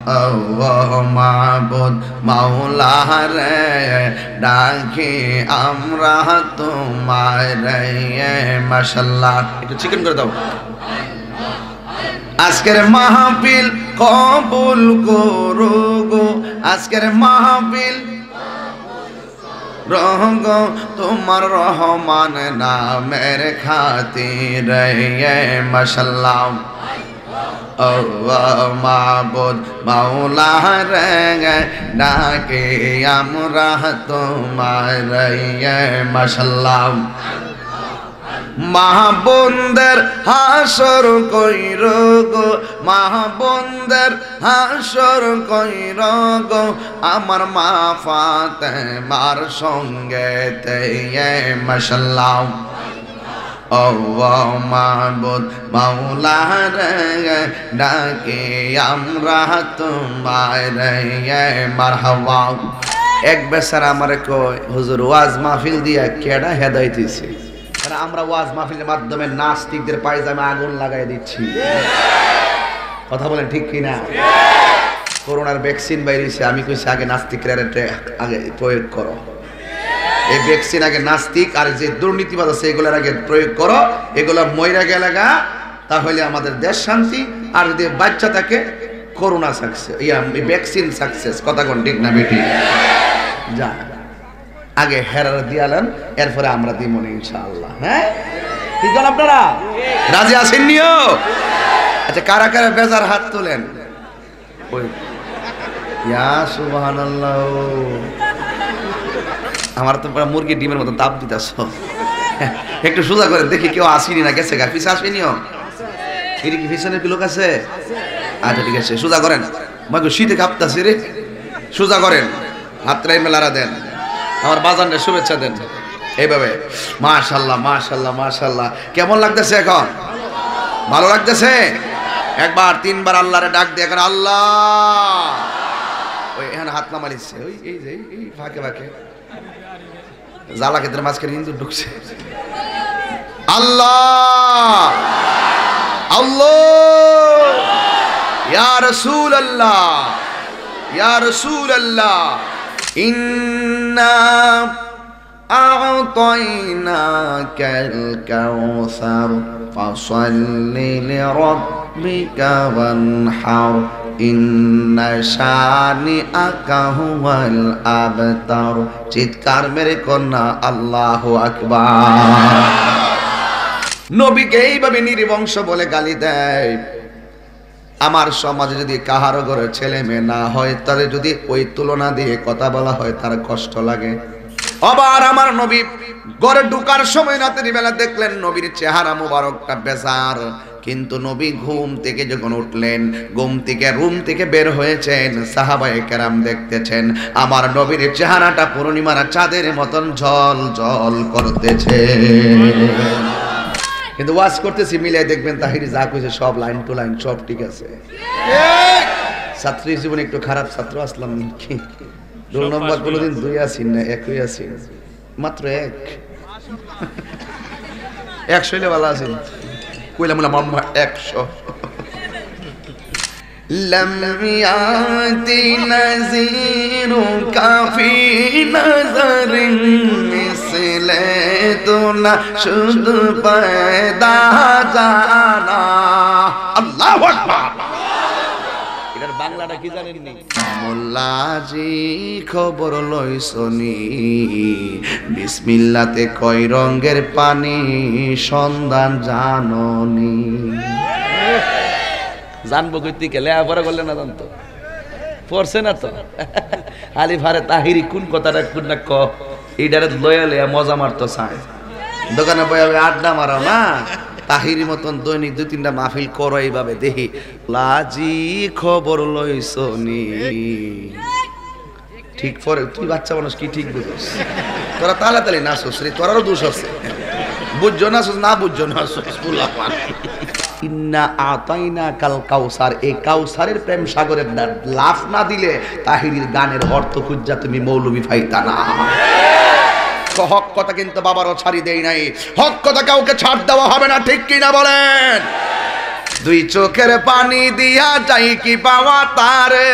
ও মাবুদ মাওলা রে ডাকি আমরা তোমারে মাশাআল্লাহ। একটু চিকেন করে দাও। আজকের মাহফিল কবুল করো গো, আজকের মাহফিল রহগ তোমার রহমান নামের খাতিরে মাশাআল্লাহ। ও মাবুদ মাওলা রে ডাকে আমরা তোমারে মাশাআল্লাহ। মাহবুবদের হাসর কইর গো, মাহবুবদের হাসর কইর গো, আমার মা ফাতেমার সঙ্গে তে মাশাআল্লাহ। ও মাবুদ মাওলা রে ডাকে আমরা তোমারে মারহাবা। এক বেচারা আমারে কয় হুজুর ওয়াজ মাহফিল দিয়া কেডা হেদায়েত দিছে? আমরা ওয়াজ মাহফিলের মাধ্যমে নাস্তিকদের পায়জামে আগুন লাগাই দিচ্ছি। কথা বলেন ঠিক কিনা? করোনার ভ্যাকসিন বাইরেছে, আমি কইছি আগে নাস্তিকরা আগে প্রয়োগ করো। এই ভ্যাকসিন আগে নাস্তিক আর যে দুর্নীতিবাদ আছে এগুলোর আগে প্রয়োগ করো, এগুলো মইরা গেলাগা তাহলে আমাদের দেশ শান্তি। আর যদি বাচ্চা থাকে করোনা সাকসেস, ভ্যাকসিন সাকসেস। কথা কোন ঠিক না বেটি? যা আগে হেরার দিয়ালেন, এরপরে আমরা দিব না ইনশাআল্লাহ। হ্যাঁ ঠিক বল, আপনারা রাজি আছেন নিও? আচ্ছা কারা কারা বেজার হাত তোলেন? ওই ইয়া সুবহানাল্লাহ, আমার তো পুরো মুরগি ডিমের মতো তাপ দিতেছ। একটু সোজা করেন দেখি কেউ আসেনি না গেছে গা, পিছে আসবেনিও। এর কি পিছনে কি লোক আছে? আচ্ছা ঠিক আছে, সোজা করেন। মাগো শীতে কাঁপতাছে রে, সোজা করেন, হাতটাই মেলারা দেন, আমার বাজানরে শুভেচ্ছা দেন এইভাবে। মাশাআল্লাহ মাশাআল্লাহ মাশাআল্লাহ। কেমন লাগতেছে এখন? ভালো লাগতেছে? একবার তিনবার আল্লাহরে ডাক দিয়ে এখন আল্লাহ। ওই এখানে হাত নামালিছে, ওই এই যে এই ফাঁকে ফাঁকে জ্বালা ক্ষেত্রে মাঝখানে হিন্দু ঢুকছে। আল্লাহ আল্লাহ ইয়া রাসূলুল্লাহ ইয়া রাসূলুল্লাহ। ইন্না আ'তাইনাকাল কাউসার ফাসাল্লি লিরাব্বিকা ওয়ানহার ইন্না শানিআকা হুয়াল আবতার। চিৎকার মেরে কন্যা আল্লাহু আকবার। নবীকে এইভাবে নির্বংশ বলে গালি দেয়। আমার সমাজে যদি কাহারো ঘরে ছেলে মেয়ে না হয়, তাহলে যদি ওই তুলনা দিয়ে কথা বলা হয় তার কষ্ট লাগে। আবার আমার নবী ঘরে ঢোকার সময় রাতের বেলা দেখলেন নবীর চেহারা মুবারকটা বেজার, কিন্তু নবী ঘুম থেকে যখন উঠলেন, ঘুম থেকে রুম থেকে বের হয়েছেন, সাহাবায়ে কেরাম দেখতেছেন আমার নবীর চেহারাটা পূর্ণিমার চাঁদের মতন ঝল ঝল করতেছে। কিন্তু ওয়াজ করতেছি মিলাই দেখবেন তাহিরি যা কইছে সব লাইন টু লাইন সব ঠিক আছে। ছাত্রী জীবনে একটু খারাপ ছাত্র আসলাম কি? রোল নম্বর কোনোদিন 2 আসি না, 1 আসি, মাত্র 1 হইলে ভালো আছে। কইলাম না মাম্মা 100। لم يأتي نذير كافي نظر مثل تنا شد پیدا جانا। আল্লাহু আকবার। এটার বাংলাটা কি জানেন নি? মোল্লাজি খবর লইছনি, বিসমিল্লাতে কয় রঙের পানি সন্ধান জাননি। জানবো কইতে কে লেখাপড়া করলে না জানতো, পড়ছে না তো। আলি ফারে তাহিরি কোন কথাটা কোন না ক, এইটারে লয়া লয়া মজা মারতো চায়। দোকানে বই আড্ডা মারো না, তাহিরি মতন দৈনিক 2-3টা মাহফিল করো এইভাবে দেখি। লাজি খবর লইছনি, ঠিক পরে তুই বাচ্চা মানুষ কি ঠিক বুঝোস? তোরা তাড়াতাড়ি নাচোস রে, তোরারও দোষ আছে। বুঝছো নাচোস না বুঝছো নাচোস। ইন্না আ'তাইনাকাল কাউসার, এই কাউসারের প্রেম সাগরের লাফ না দিলে তাহিরির গানের অর্থ খুঁজা তুমি মৌলবি পাইতা না। হক কথা কিন্তু বাবারও ছাড়ি দেই নাই, হক কথা কাউকে ছাড় দেওয়া হবে না, ঠিক কিনা বলেন? দুই চোখের পানি দিয়া যাই কি পাওয়া তারে,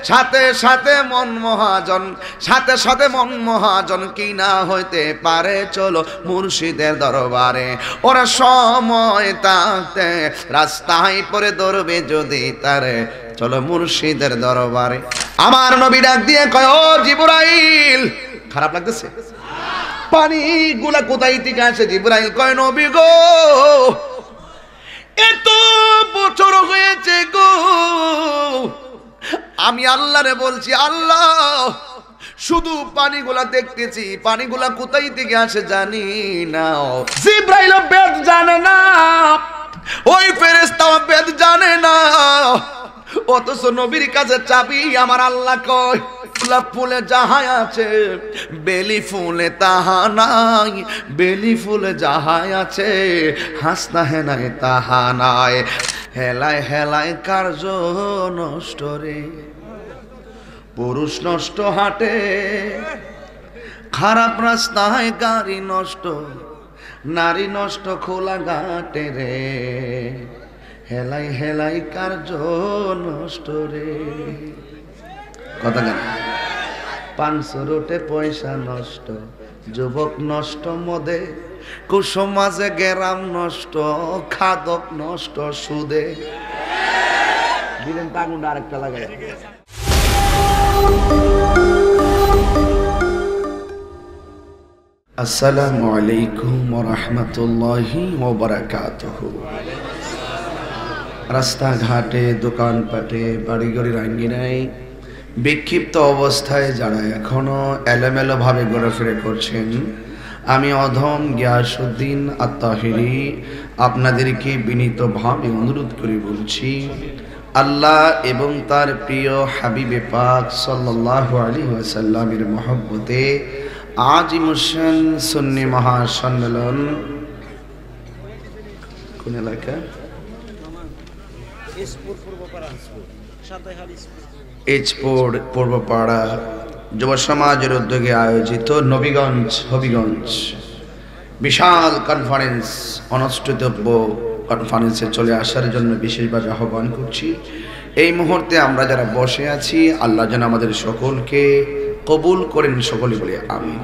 সাথে সাথে মন মহাজন, সাথে সাথে মন মহাজন কি না হইতে পারে, চলো মুর্শিদের দরবারে। ওরা সময় থাকতে রাস্তায় পরে ধরবে যদি তারে, চলো মুর্শিদের দরবারে। আমার নবী ডাক দিয়ে কয়, ও জিবরাইল, খারাপ লাগতেছে? পানি গুলা কোথায় থেকে আসে? জিবরাইল কয়, নবী গো, এত বছর হয়েছে গো, আমি আল্লাহরে বলছি, আল্লাহ শুধু পানিগুলা দেখতেছি, পানিগুলা কোথায় থেকে আসে জানি না। জিবরাইল বেদ জানে না, ওই ফেরেশতা বেদ জানে না, অথচ নবীর কাছে চাবি আমার আল্লাহ কয়, গোলাপ ফুলে যাহা আছে বেলি ফুলে তাহা নাই, বেলি ফুলে যাহা আছে হাসনা হেনায় তাহা নাই। হেলায় হেলায় কার্য নষ্ট রে, পুরুষ নষ্ট হাটে, খারাপ রাস্তায় গাড়ি নষ্ট, নারী নষ্ট খোলা ঘাটে রে, হেলাই হেলাই কার্য নষ্ট রে। কথা গান। 500 রোটে পয়সা নষ্ট, যুবক নষ্ট মদে, কুসমাজে গেরাম নষ্ট, খাদক নষ্ট সুদে। দিলেন তাগুন্ডা আরেকটা লাগাই। আসসালামু আলাইকুম ওয়া রাহমাতুল্লাহি ওয়া বারাকাতুহু। রাস্তাঘাটে, দোকানপাটে, বাড়িঘরের আঙ্গিনায় বিক্ষিপ্ত অবস্থায় যারা এখনো এলোমেলো ভাবে ঘোরাফেরা করছেন, আমি অধম গিয়াসউদ্দিন আত-তাহিরি আপনাদেরকে বিনীতভাবে অনুরোধ করে বলছি, আল্লাহ এবং তার প্রিয় হাবিবে পাক সাল্লাল্লাহু আলাইহি ওয়াসাল্লামের মহব্বতে আজিমুশান সুন্নি মহাসম্মেলন, কোন এলাকা? এজপুর পূর্বপাড়া যুব সমাজের উদ্যোগে আয়োজিত নবীগঞ্জ হবিগঞ্জ বিশাল কনফারেন্স, অনুষ্ঠিতব্য কনফারেন্সে চলে আসার জন্য বিশেষভাবে আহ্বান করছি। এই মুহূর্তে আমরা যারা বসে আছি, আল্লাহ যেন আমাদের সকলকে কবুল করেন, সকলে বলি আমিন।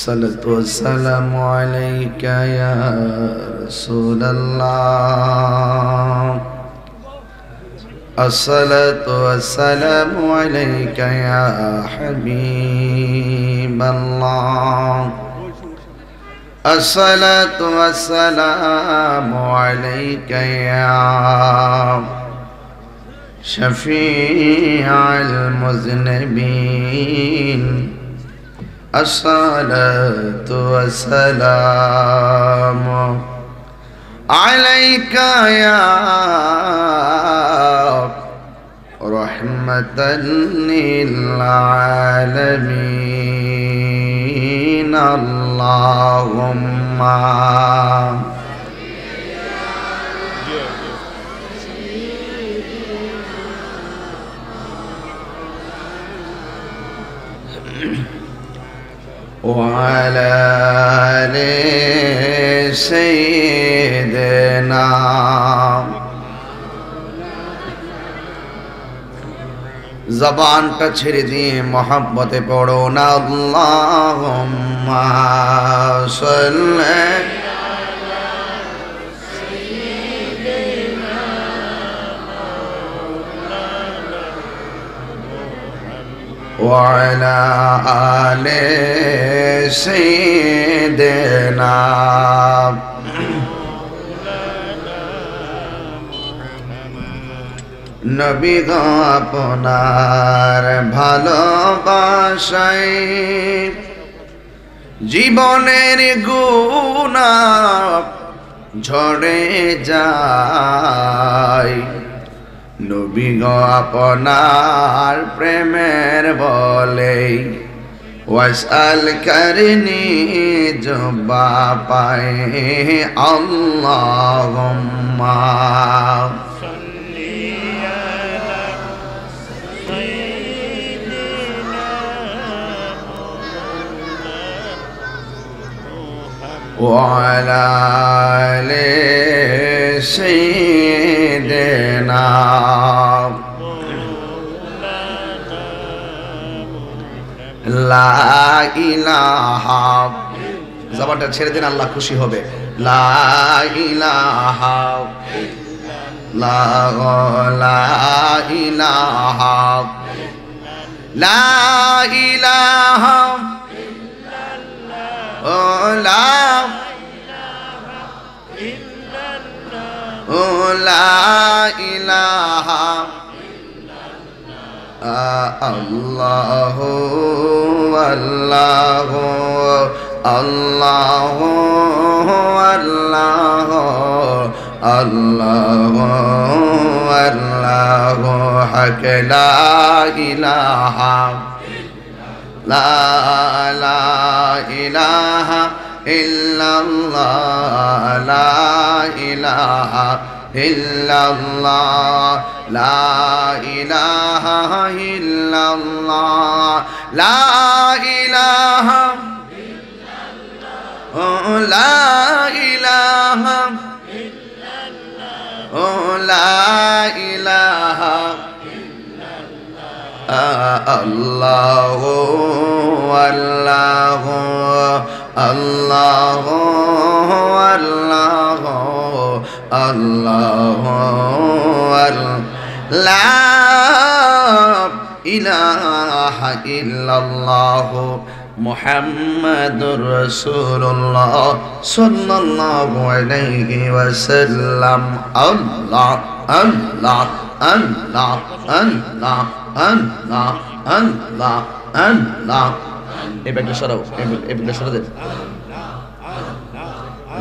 সাল্লাতু ওয়াসসালামু আলাইকা ইয়া রাসূলুল্লাহ, আসসালাতু ওয়াসসালামু আলাইকা ইয়া হাবিবাল্লাহ, আসসালাতু ওয়াসসালামু আলাইকা ইয়া শফিউল মুযনিবিন, আসসালাতু ওয়াসসালামু আলাইকা ইয়া রাহমাতাল লিল আলামিন, আল্লাহুম্মা وعلى آل سيدنا জবানটা ছেড়ে দিয়ে মহব্বতে পড়ো না, আল্লাহুম্মা সাল্লি وعلى آل سيدنا নবী গো আপনার ভালোবাসায় জীবনের গুনাহ ঝরে যায়, নবী গো আপনার প্রেমের বলে ওয়াসআল করনি জবা পায়ে, আল্লাহুম্মা وعلى آل سيدنا লা ইলাহা জবানটা ছেড়ে দিন আল্লাহ খুশি হবে লা ইলাহা লা ইলাহা লা ইলাহা ও লা ও লা ইলাহা আল্লাহু আল্লাহু আল্লাহু আল্লাহু আল্লাহু আল্লাহু হক লা ইলাহা লা ইলাহা ইল্লাল্লাহ লা ইলাহা ইল্লাল্লাহ লা ইলাহা ইল্লাল্লাহ লা ইলাহা ও লা ইলাহা ও লা ইলাহা আল্লাহু আল্লাহু আল্লাহু আল্লাহু আল্লাহু লা ইলাহা ইল্লাল্লাহ মুহাম্মাদুর রাসূলুল্লাহ সাল্লাল্লাহু আলাইহি ওয়াসাল্লাম আল্লাহ আল্লাহ আল্লাহ আল্লাহ আল্লাহ আল্লাহ আল্লাহ এই ব্যাগটা সরাও এই ব্যাগটা সরা দেন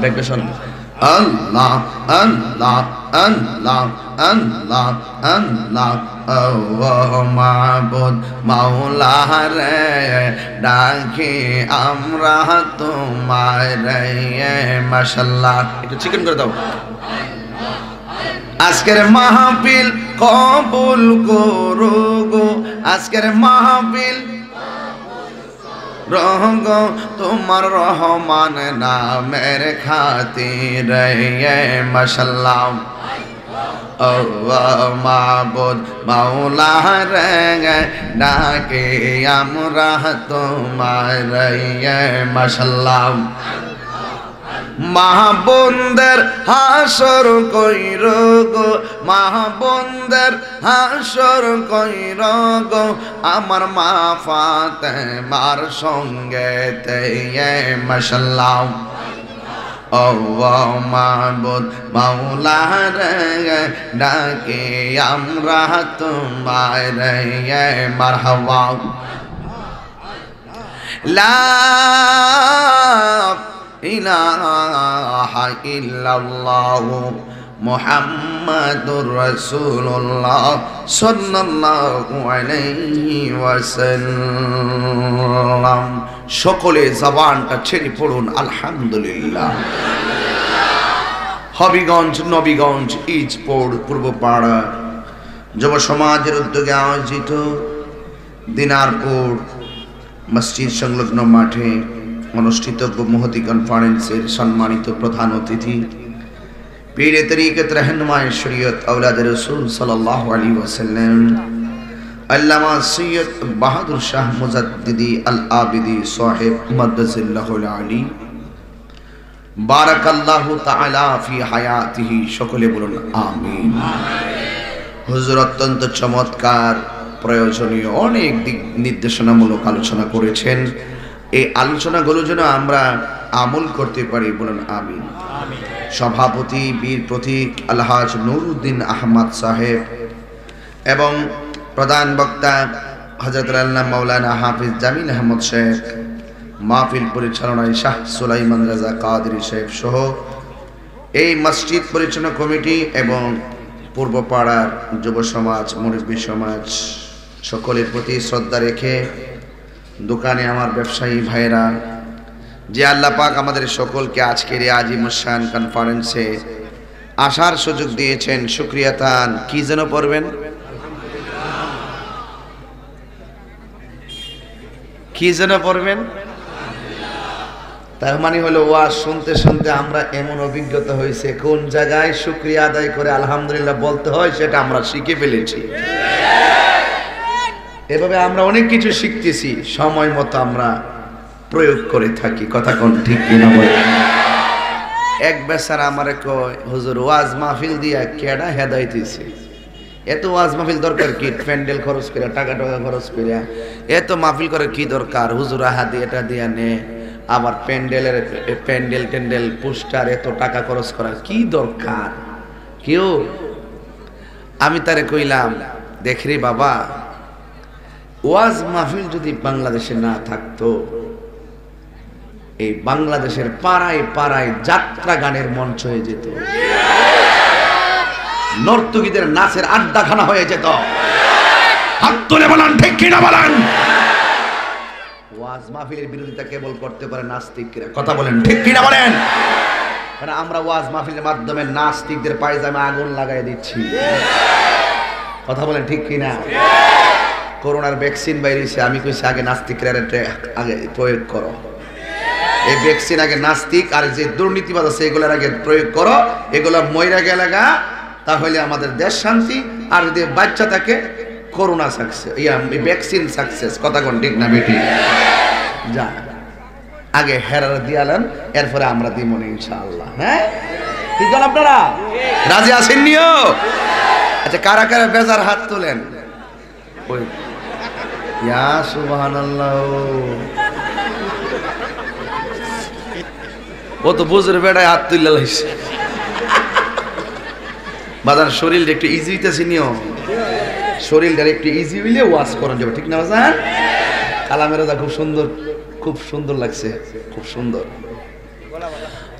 ব্যাগটা সরাও আল্লাহ আল্লাহ আল্লাহ আল্লাহ আল্লাহ ও মাবুদ মাওলা রে ডাকি আমরা তোমারে মাশাআল্লাহ একটু চিকেন করে দাও আজকের মাহফিল কবুল করো গো আজকের মাহফিল রহগ তোমার রহমান নামের খাতিরে মাশাআল্লাহ ও মাবুদ মাওলা রে ডাকে আমরা তোমারে মাশাআল্লাহ মাহবুবদের হাসর কইর গো মাহবুবদের হাসর কইর গো আমার মা ফাতেমার সঙ্গে তে মাশাআল্লাহ ও মাবুদ মাওলা রে ডাকে আমরা তোমারে মারহাবা লা ইলাহা ইল্লাল্লাহ মুহাম্মাদুর রাসূলুল্লাহ সাল্লাল্লাহু আলাইহি ওয়াসাল্লাম সকলে জবানটা ছেড়ে পড়ুন আলহামদুলিল্লাহ হবিগঞ্জ নবীগঞ্জ ইজপুর পূর্বপাড়া যুব সমাজের উদ্যোগে আয়োজিত দিনারপুর মসজিদ সংলগ্ন মাঠে অনুষ্ঠিত মহতি কনফারেন্সের সম্মানিত প্রধান অতিথি পীরে তরিকত रहनुमाए শরীয়ত আওলাদ রাসূল সাল্লাল্লাহু আলাইহি ওয়াসাল্লাম আল্লামা সৈয়দ বাহাদুর শাহ মুজাদ্দিদি আল আবিদি সাহেব মাদ্দাজিল্লাহুল আলী বারাকাল্লাহু তাআলা ফি হায়াতিহি সকলে বলুন আমিন হুজুর অত্যন্ত চমৎকার প্রয়োজনীয় অনেক দিক নির্দেশনামূলক আলোচনা করেছেন এই আলোচনাগুলো যেন আমরা আমল করতে পারি বলুন আমিন সভাপতি বীর প্রতীক আলহাজ নুরউদ্দিন আহমদ সাহেব এবং প্রধান বক্তা হযরত আল্লাহ মাওলানা হাফিজ জামিল আহমদ শেখ মাহফিল পরিচালনায় শাহ সুলাইমান রাজা কাদরী শেখ সহ এই মসজিদ পরিচালনা কমিটি এবং পূর্বপাড়ার যুব সমাজ মুরব্বী সমাজ সকলের প্রতি শ্রদ্ধা রেখে দোকানে আমার ব্যবসায়ী ভাইরা যে আল্লাহ পাক আমাদের সকলকে আজকের এই আজিমুশান কনফারেন্সে আসার সুযোগ দিয়েছেন শুকরিয়া তান কি যেন পড়বেন কি যেন পড়বেন তার মানে হলো ওয়াজ শুনতে শুনতে আমরা এমন অভিজ্ঞতা হয়েছে কোন জায়গায় শুকরিয়া আদায় করে আলহামদুলিল্লাহ বলতে হয় সেটা আমরা শিখে ফেলেছি। এভাবে আমরা অনেক কিছু শিখতেছি, সময় মতো আমরা প্রয়োগ করে থাকি। কথা কোন ঠিক কিনা বলেন? এক বেচারা আমারে কয়, হুজুর ওয়াজ মাহফিল দিয়া কেডা হেদায়েত হইছে? এত ওয়াজ মাহফিল দরকার কি? প্যান্ডেল খরচ করে, টাকা খরচ করে এত মাহফিল করে কি দরকার? হুজুর হাদি এটা দিয়া নে, আবার প্যান্ডেল টেন্ডেল পোস্টার এত টাকা খরচ করা কি দরকার? কেউ আমি তারে কইলাম, দেখ রে বাবা, ওয়াজ মাহফিল যদি বাংলাদেশে না থাকতো, এই বাংলাদেশের পাড়ায় পাড়ায় যাত্রা গানের মঞ্চ হয়ে যেত, নর্তকীদের নাচের আড্ডাখানা হয়ে যেত। হাত তুলে বলেন ঠিক কিনা বলেন? ওয়াজ মাহফিলের বিরোধিতা কেবল করতে পারে নাস্তিকরা। কথা বলেন ঠিক কিনা বলেন? কারণ আমরা ওয়াজ মাহফিলের মাধ্যমে নাস্তিকদের পায়জামে আগুন লাগাই দিচ্ছি। কথা বলেন ঠিক কিনা? করোনার ভ্যাকসিন বাইরেছে, আমি কইছি আগে নাস্তিকরা আগে প্রয়োগ করো। এই ভ্যাকসিন আগে নাস্তিক আর যে দুর্নীতিবাদ আছে এগুলোর আগে প্রয়োগ করো, এগুলো মইরা গেলাগা, তাহলে আমাদের দেশ শান্তি। আর যদি বাচ্চা থাকে করোনা সাকসেস, ভ্যাকসিন সাকসেস। কথা কোন ঠিক না বেটি? যা আগে হেরার দিয়ালেন, এরপরে আমরা দিব না ইনশাআল্লাহ। হ্যাঁ ঠিক বল? আপনারা রাজি আছেন নিও? আচ্ছা, কারা কারা বেজার হাত তোলেন? ওই ইয়া সুবহানাল্লাহ, ও তো বুঝের বেড়ায় হাত তুলে লাইছে। বাজার শরীরটা একটু ইজি হইতেছে নিও, শরীরটা একটু ইজি হইলে ওয়াজ করা যাবে। ঠিক না বাজার? কালামের দা খুব সুন্দর, খুব সুন্দর লাগছে, খুব সুন্দর।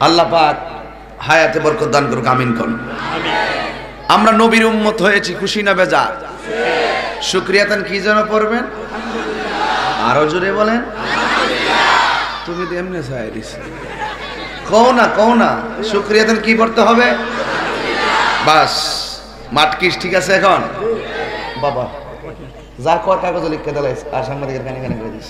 আল্লাহ পাক হায়াতে বরকত দান করুক, আমিন কোন। আমরা নবীর উম্মত হয়েছি, খুশি না বেজার? শুকরিয়াতান কি যেন পড়বেন? আরো জোরে বলেন। তুমি তো এমনি চাই দিস, কও না শুকরিয়াতান কি পড়তে হবে? বাস মাটকিস ঠিক আছে। এখন বাবা যা কর কাগজ লিখে দিলাইস আর সাংবাদিকের কানে কানে করে দিস।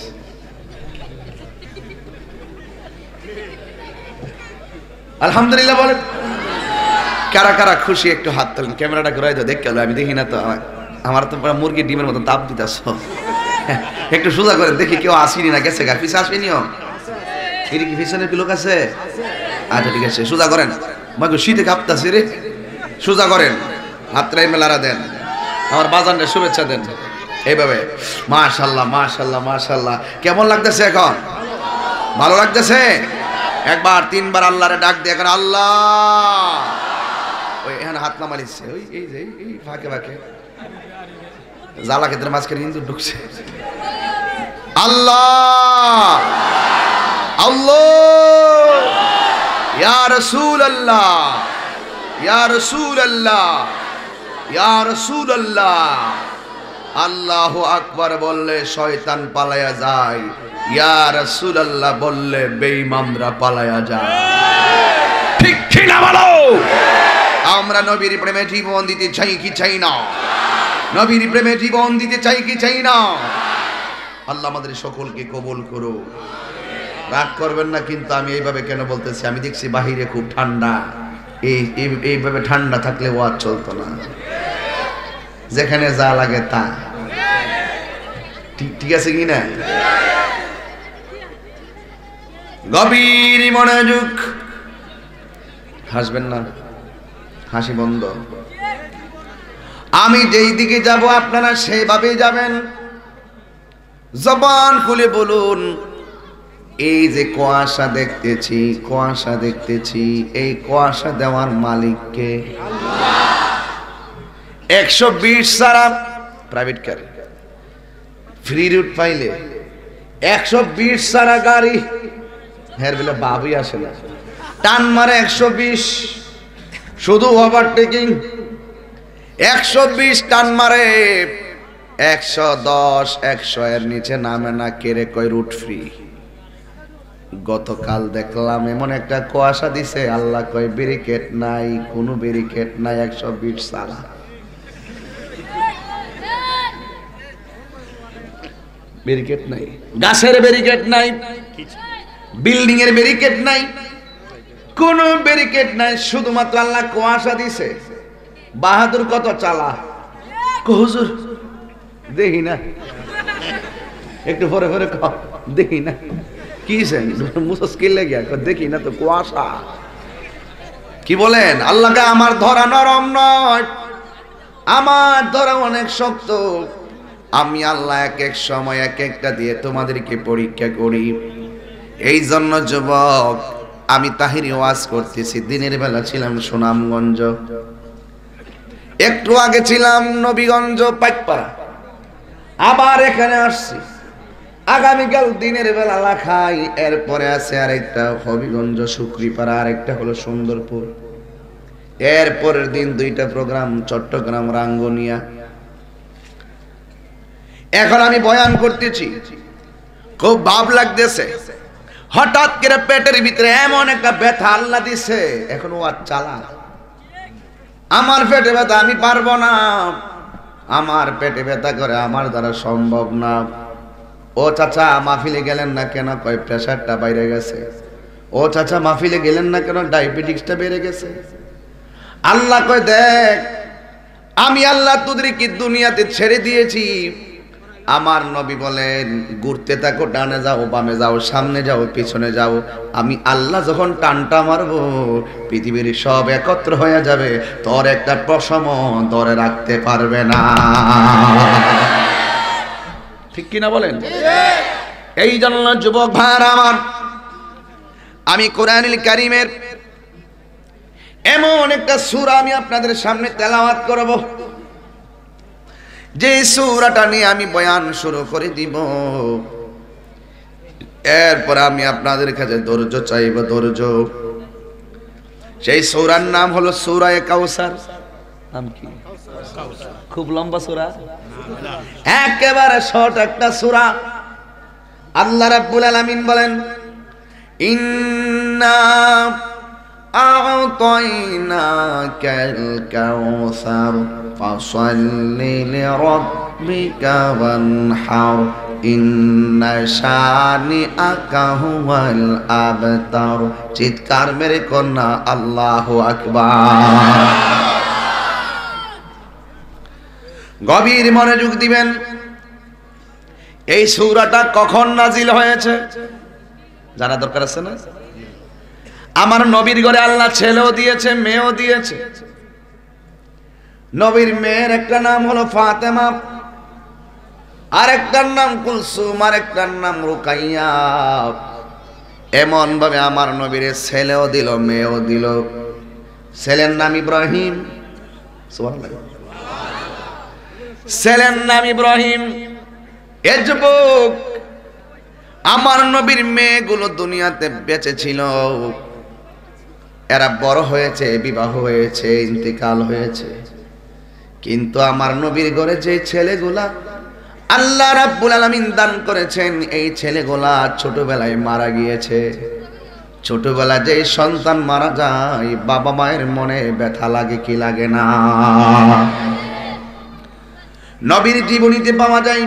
আলহামদুলিল্লাহ বলেন। কারা কারা খুশি একটু হাত তোলেন। ক্যামেরাটা ঘুরাই দাও, দেখ আমি দেখি না তো, আমার তো মুরগির ডিমের মতো তাপ দিতেছ। একটু সোজা করেন দেখি, কেউ আসেনি না গেছে গা? পিছে আসবেনিও? এর কি পিছনে কি লোক আছে? আচ্ছা ঠিক আছে, সোজা করেন। মাগো শীতে কাঁপতাছে রে, সোজা করেন, হাতটাই মেলারা দেন, আমার বাজানটা শুভেচ্ছা দেন এইভাবে। মাশাআল্লাহ মাশাআল্লাহ মাশাআল্লাহ। কেমন লাগতেছে এখন? ভালো লাগতেছে? একবার তিনবার আল্লাহরে ডাক দিয়ে এখন আল্লাহ, ওই এখানে হাত নামালিছে, ওই এই যে এই ফাঁকে ফাঁকে জ্বালা ক্ষেত্রে মাঝখানে হিন্দু ঢুকছে। আল্লাহ আল্লাহ, ইয়া রাসূলুল্লাহ ইয়া রাসূলুল্লাহ ইয়া রাসূলুল্লাহ। আল্লাহু আকবার বললে শয়তান পালায়া যায়, ইয়া রাসূলুল্লাহ বললে বেঈমানরা পালায়া যায়। ঠিক কি না বলো? আমরা নবীর প্রেমে জীবন দিতে চাই কি চাই না? নবীর প্রেমে জীবন দিতে চাই কি চাই না? আল্লাহ আমাদের সকলকে কবুল করো। রাগ করবেন না কিন্তু আমি এইভাবে কেন বলতেছি, আমি দেখছি বাহিরে খুব ঠান্ডা, এইভাবে ঠান্ডা থাকলে ওয়াজ চলতো না, যেখানে যা লাগে তা। ঠিক আছে কি না? গভীর মনোযোগ, হাসবেন না, হাসি বন্ধ। আমি যেই দিকে যাব আপনারা সেইভাবেই যাবেন। জবান খুলে বলুন, এই যে কুয়াশা দেখতেছি, কুয়াশা দেখতেছি, এই কুয়াশা দেওয়ার মালিককে? 120 সারা প্রাইভেট কার ফ্রি রুট পাইলে 120 সারা গাড়ি হের বেলা বাবুই আসে না, টান মারে 120, শুধু ওভারটেকিং 120 টান মারে, 110 100 এর নিচে নামে না। কেড়ে কয় রুট ফ্রি। গতকাল দেখলাম এমন একটা কুয়াশা দিছে, আল্লাহ কয় ব্যারিকেড নাই, কোনো ব্যারিকেড নাই, 120 সারা। ব্যারিকেড নাই, গাছের ব্যারিকেড নাই, বিল্ডিং এর ব্যারিকেড নাই, কোনো ব্যারিকেড নাই, শুধুমাত্র আল্লাহ কুয়াশা দিছে। বাহাদুর কত চালা, হুজুর দেখি না, একটু পরে পরে দেখি না কি মুশকিল লেগে দেখি না তো কুয়াশা। কি বলেন? আল্লাহকে আমার ধরা নরম নয়, আমার ধরা অনেক শক্ত। আমি আল্লাহ এক এক সময় এক একটা দিয়ে তোমাদেরকে পরীক্ষা করি। এই জন্য যুবক, আমি তাহিরি ওয়াজ করতেছি। দিনের বেলা ছিলাম সুনামগঞ্জ, একটু আগে ছিলাম নবীগঞ্জ পাইকপাড়া, আবার এখানে আসছি। আগামীকাল দিনের বেলা লাখাই, এরপরে আছে আরেকটা হবিগঞ্জ শুকরিপাড়া, আরেকটা হলো সুন্দরপুর। এরপরের দিন দুইটা প্রোগ্রাম চট্টগ্রাম রাঙ্গুনিয়া। এখন আমি বয়ান করতেছি, খুব ভাব লাগতেছে। হঠাৎ করে পেটের ভিতরে এমন একটা ব্যথা আল্লাহ দিছে, এখন ও চালা। আমার পেটে ব্যথা, আমি পারবো না, আমার পেটে ব্যথা করে আমার দ্বারা সম্ভব না। ও চাচা মাহফিলে গেলেন না কেন? কয় প্রেসারটা বাইরে গেছে। ও চাচা মাহফিলে গেলেন না কেন? ডায়াবেটিসটা বেড়ে গেছে। আল্লাহ কয় দেখ, আমি আল্লাহ তোদেরকে দুনিয়াতে ছেড়ে দিয়েছি। আমার নবী বলেন, ঘুরতে থাকো, ডানে যাও বামে যাও, সামনে যাও পিছনে যাও, আমি আল্লাহ যখন টানটা মারবো পৃথিবীর সব একত্র হয়ে যাবে, তোর একটা পশম ধরে রাখতে পারবে না। ঠিক কিনা বলেন? এই জন্য যুবক ভাইরা আমার, আমি কোরআনুল কারীমের এমন একটা সূরা আমি আপনাদের সামনে তেলাওয়াত করব, যে সূরাটা নিয়ে আমি বয়ান শুরু করে দিব। এরপর আমি আপনাদের কাছে ধৈর্য চাইব, ধৈর্য। সেই সূরার নাম হলো সূরা কাউসার। নাম কি? খুব লম্বা সূরা, একেবারে শর্ট একটা সূরা। আল্লাহ রাব্বুল আলামিন বলেন, ইন্না আ'তাইনাকাল কাউসার ফাসাল্লি লিরাব্বিকা ওয়ানহার ইন্না শানিআকা হুয়াল আবতার। চিৎকার মেরে কন্যা আল্লাহু আকবার। গভীর মনোযোগ দিবেন। এই সূরাটা কখন নাজিল হয়েছে জানা দরকার আছে না? আমার নবীর ঘরে আল্লাহ ছেলেও দিয়েছে, মেয়েও দিয়েছে। নবীর মেয়ের একটা নাম হলো ফাতেমা, আরেকটার নাম কুলসুম, আরেকটার নাম রুকাইয়া। এমন ভাবে আমার নবীর ছেলেও দিল, মেয়েও দিল। ছেলের নাম ইব্রাহিম, সুবহানাল্লাহ, ছেলের নাম ইব্রাহিম। এ যুবক, আমার নবীর মেয়েগুলো দুনিয়াতে বেঁচে ছিল, এরা বড় হয়েছে, বিবাহ হয়েছে, ইন্তেকাল হয়েছে। কিন্তু আমার নবীর ঘরে যে ছেলেগুলা আল্লাহ রাব্বুল আলামিন দান করেছেন, এই ছেলেগুলা ছোটবেলায় মারা গিয়েছে। ছোটবেলায় যে সন্তান মারা যায়, বাবা মায়ের মনে ব্যথা লাগে কি লাগে না? নবীর জীবনীতে পাওয়া যায়,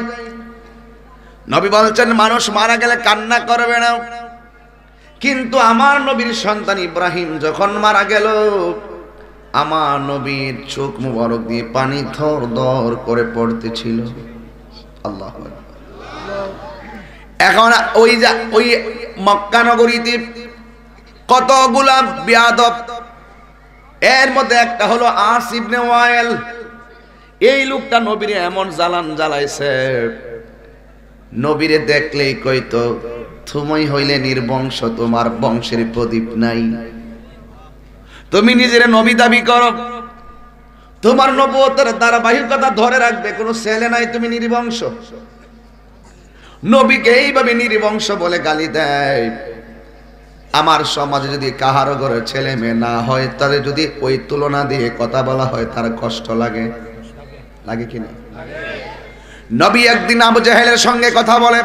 নবী বলছেন মানুষ মারা গেলে কান্না করবে না, কিন্তু আমার নবীর সন্তান ইব্রাহিম যখন মারা গেল, আমার নবীর চোখ মুবারক দিয়ে পানি থর দর করে পড়তেছিল। আল্লাহু আকবার। এখন ওই মক্কা নগরীতে কতগুলা বিয়াদব, এর মধ্যে একটা হলো আস ইবনে ওয়াইল। এই লোকটা নবীরে এমন জ্বালান জ্বালাইছে, নবীরে দেখলেই কইতো তুমি হইলে নির্বংশ, তোমার বংশের প্রদীপ নাই। তুমি নিজের নবী দাবি করো, তোমার নবুয়তের ধারাবাহিকতা ধরে রাখবে, কোনো ছেলে নাই, তুমি নির্বংশ। নবীকে এইভাবে নির্বংশ বলে গালি দেয়। আমার সমাজে যদি কাহারো ঘরে ছেলে মেয়ে না হয়, তাহলে যদি ওই তুলনা দিয়ে কথা বলা হয়, তার কষ্ট লাগে, লাগে কিনা? নবী একদিন আবু জাহেলের সঙ্গে কথা বলে,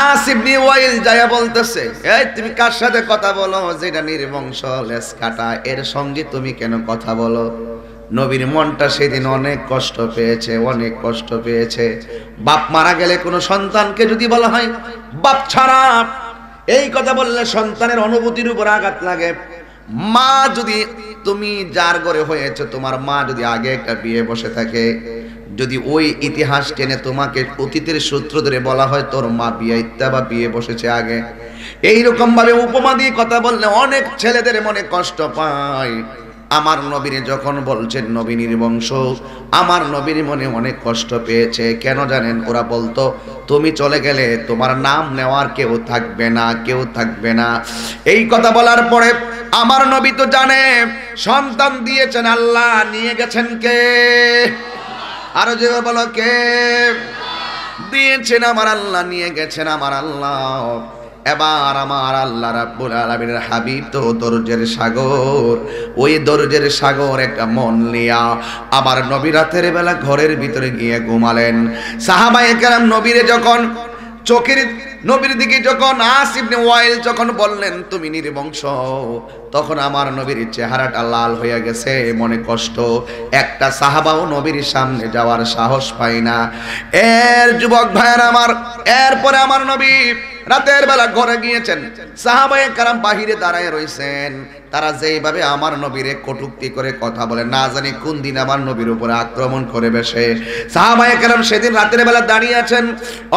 আস ইবনে ওয়াইল যায়া বলতেছে, এই তুমি কার সাথে কথা বলো? যেটা নির্বংশ, লেজ কাটা, এর সঙ্গে তুমি কেন কথা বলো? নবীর মনটা সেদিন অনেক কষ্ট পেয়েছে, অনেক কষ্ট পেয়েছে। বাপ মারা গেলে কোনো সন্তানকে যদি বলা হয় বাপ ছাড়া, এই কথা বললে সন্তানের অনুভূতির উপর আঘাত লাগে। মা যদি, তুমি যার ঘরে হয়েছে, তোমার মা যদি আগে একটা বিয়ে বসে থাকে, যদি ওই ইতিহাস টেনে তোমাকে অতীতের সূত্র ধরে বলা হয় তোর মা বিয়ে বা বিয়ে বসেছে আগে, এইরকম ভাবে উপমা দিয়ে কথা বললে অনেক ছেলেদের মনে কষ্ট পায়। আমার নবীর যখন বলছেন নবী নির্বংশ, আমার নবীর মনে অনেক কষ্ট পেয়েছে। কেন জানেন? ওরা বলতো তুমি চলে গেলে তোমার নাম নেওয়ার কেউ থাকবে না, কেউ থাকবে না। এই কথা বলার পরে আমার নবী তো জানে সন্তান দিয়েছেন আল্লাহ, নিয়ে গেছেন কে? আরো যে বলো কে দিয়েছেন? আমার আল্লাহ নিয়ে গেছেন, আমার আল্লাহ। এবার আমার আল্লাহ রাব্বুল আলামিনের হাবিব তো দরজের সাগর, ওই দরজের সাগর একটা মন নিয়া আমার নবী রাতের বেলা ঘরের ভিতরে গিয়ে ঘুমালেন। সাহাবায়ে কেরাম নবীরে যখন চোখের নবীর দিকে যখন আস ইবনে ওয়াইল যখন বললেন তুমি নির্বংশ, তখন আমার নবীর চেহারাটা লাল হয়ে গেছে, মনে কষ্ট। একটা সাহাবাও নবীর সামনে যাওয়ার সাহস পায় না। এর যুবক ভাইয়ের আমার, এরপরে আমার নবী রাতের বেলা ঘরে গিয়েছেন, সাহাবায়ে কেরাম বাহিরে দাঁড়ায় রইছেন। তারা যেইভাবে আমার নবীরে কটূক্তি করে কথা বলে, না জানি কোন দিন আমার নবীর উপরে আক্রমণ করে বসে। সাহাবায়ে কেরাম সেদিন রাতের বেলা দাঁড়িয়ে আছেন।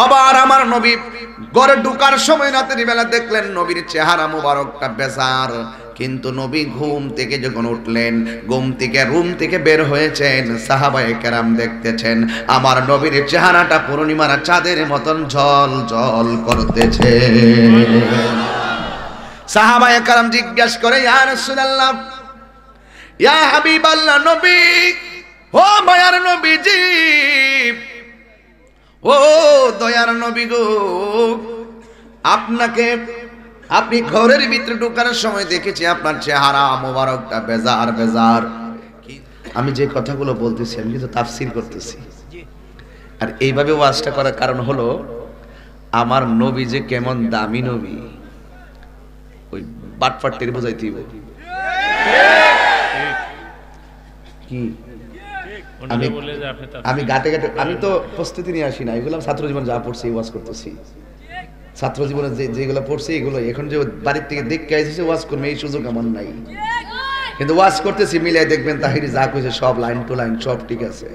আবার আমার নবী ঘরে ঢোকার সময় রাতের বেলা দেখলেন নবীর চেহারা মোবারকটা বেজার। কিন্তু নবী ঘুম থেকে যখন উঠলেন, ঘুম থেকে রুম থেকে বের হয়েছেন, সাহাবায়ে কেরাম দেখতেছেন আমার নবীর চেহারাটা পূর্ণিমার চাঁদের মতন ঝল ঝল করতেছে। সাহাবায়ে কেরাম জিজ্ঞেস করে, ইয়া রাসূলুল্লাহ, ইয়া হাবিবাল্লাহ, নবী, ও মায়ার নবীজি, ও দয়ার নবী গো, আপনাকে আপনি ঘরের ভিতরে ঢোকার সময় দেখেছি আপনার চেহারা মোবারকটা বেজার বেজার। আমি যে কথাগুলো বলতেছি আমি কিন্তু তাফসীর করতেছি, আর এইভাবে ওয়াজটা করার কারণ হলো আমার নবী যে কেমন দামি নবী, ওই বাটপাট্টির বোঝাইতে হবে কি। আমি গাতে গাতে, আমি তো প্রস্তুতি নিয়ে আসি না, এগুলো ছাত্র জীবন যা পড়ছি ওয়াজ করতেছি। ছাত্র জীবনে যেগুলো পড়ছি এগুলো এখন যে বাড়ির থেকে দেখে আসছে ওয়াজ করবে এই সুযোগ আমার নাই, কিন্তু ওয়াজ করতেছি মিলাই দেখবেন তাহিরি যা কইছে সব লাইন টু লাইন সব ঠিক আছে।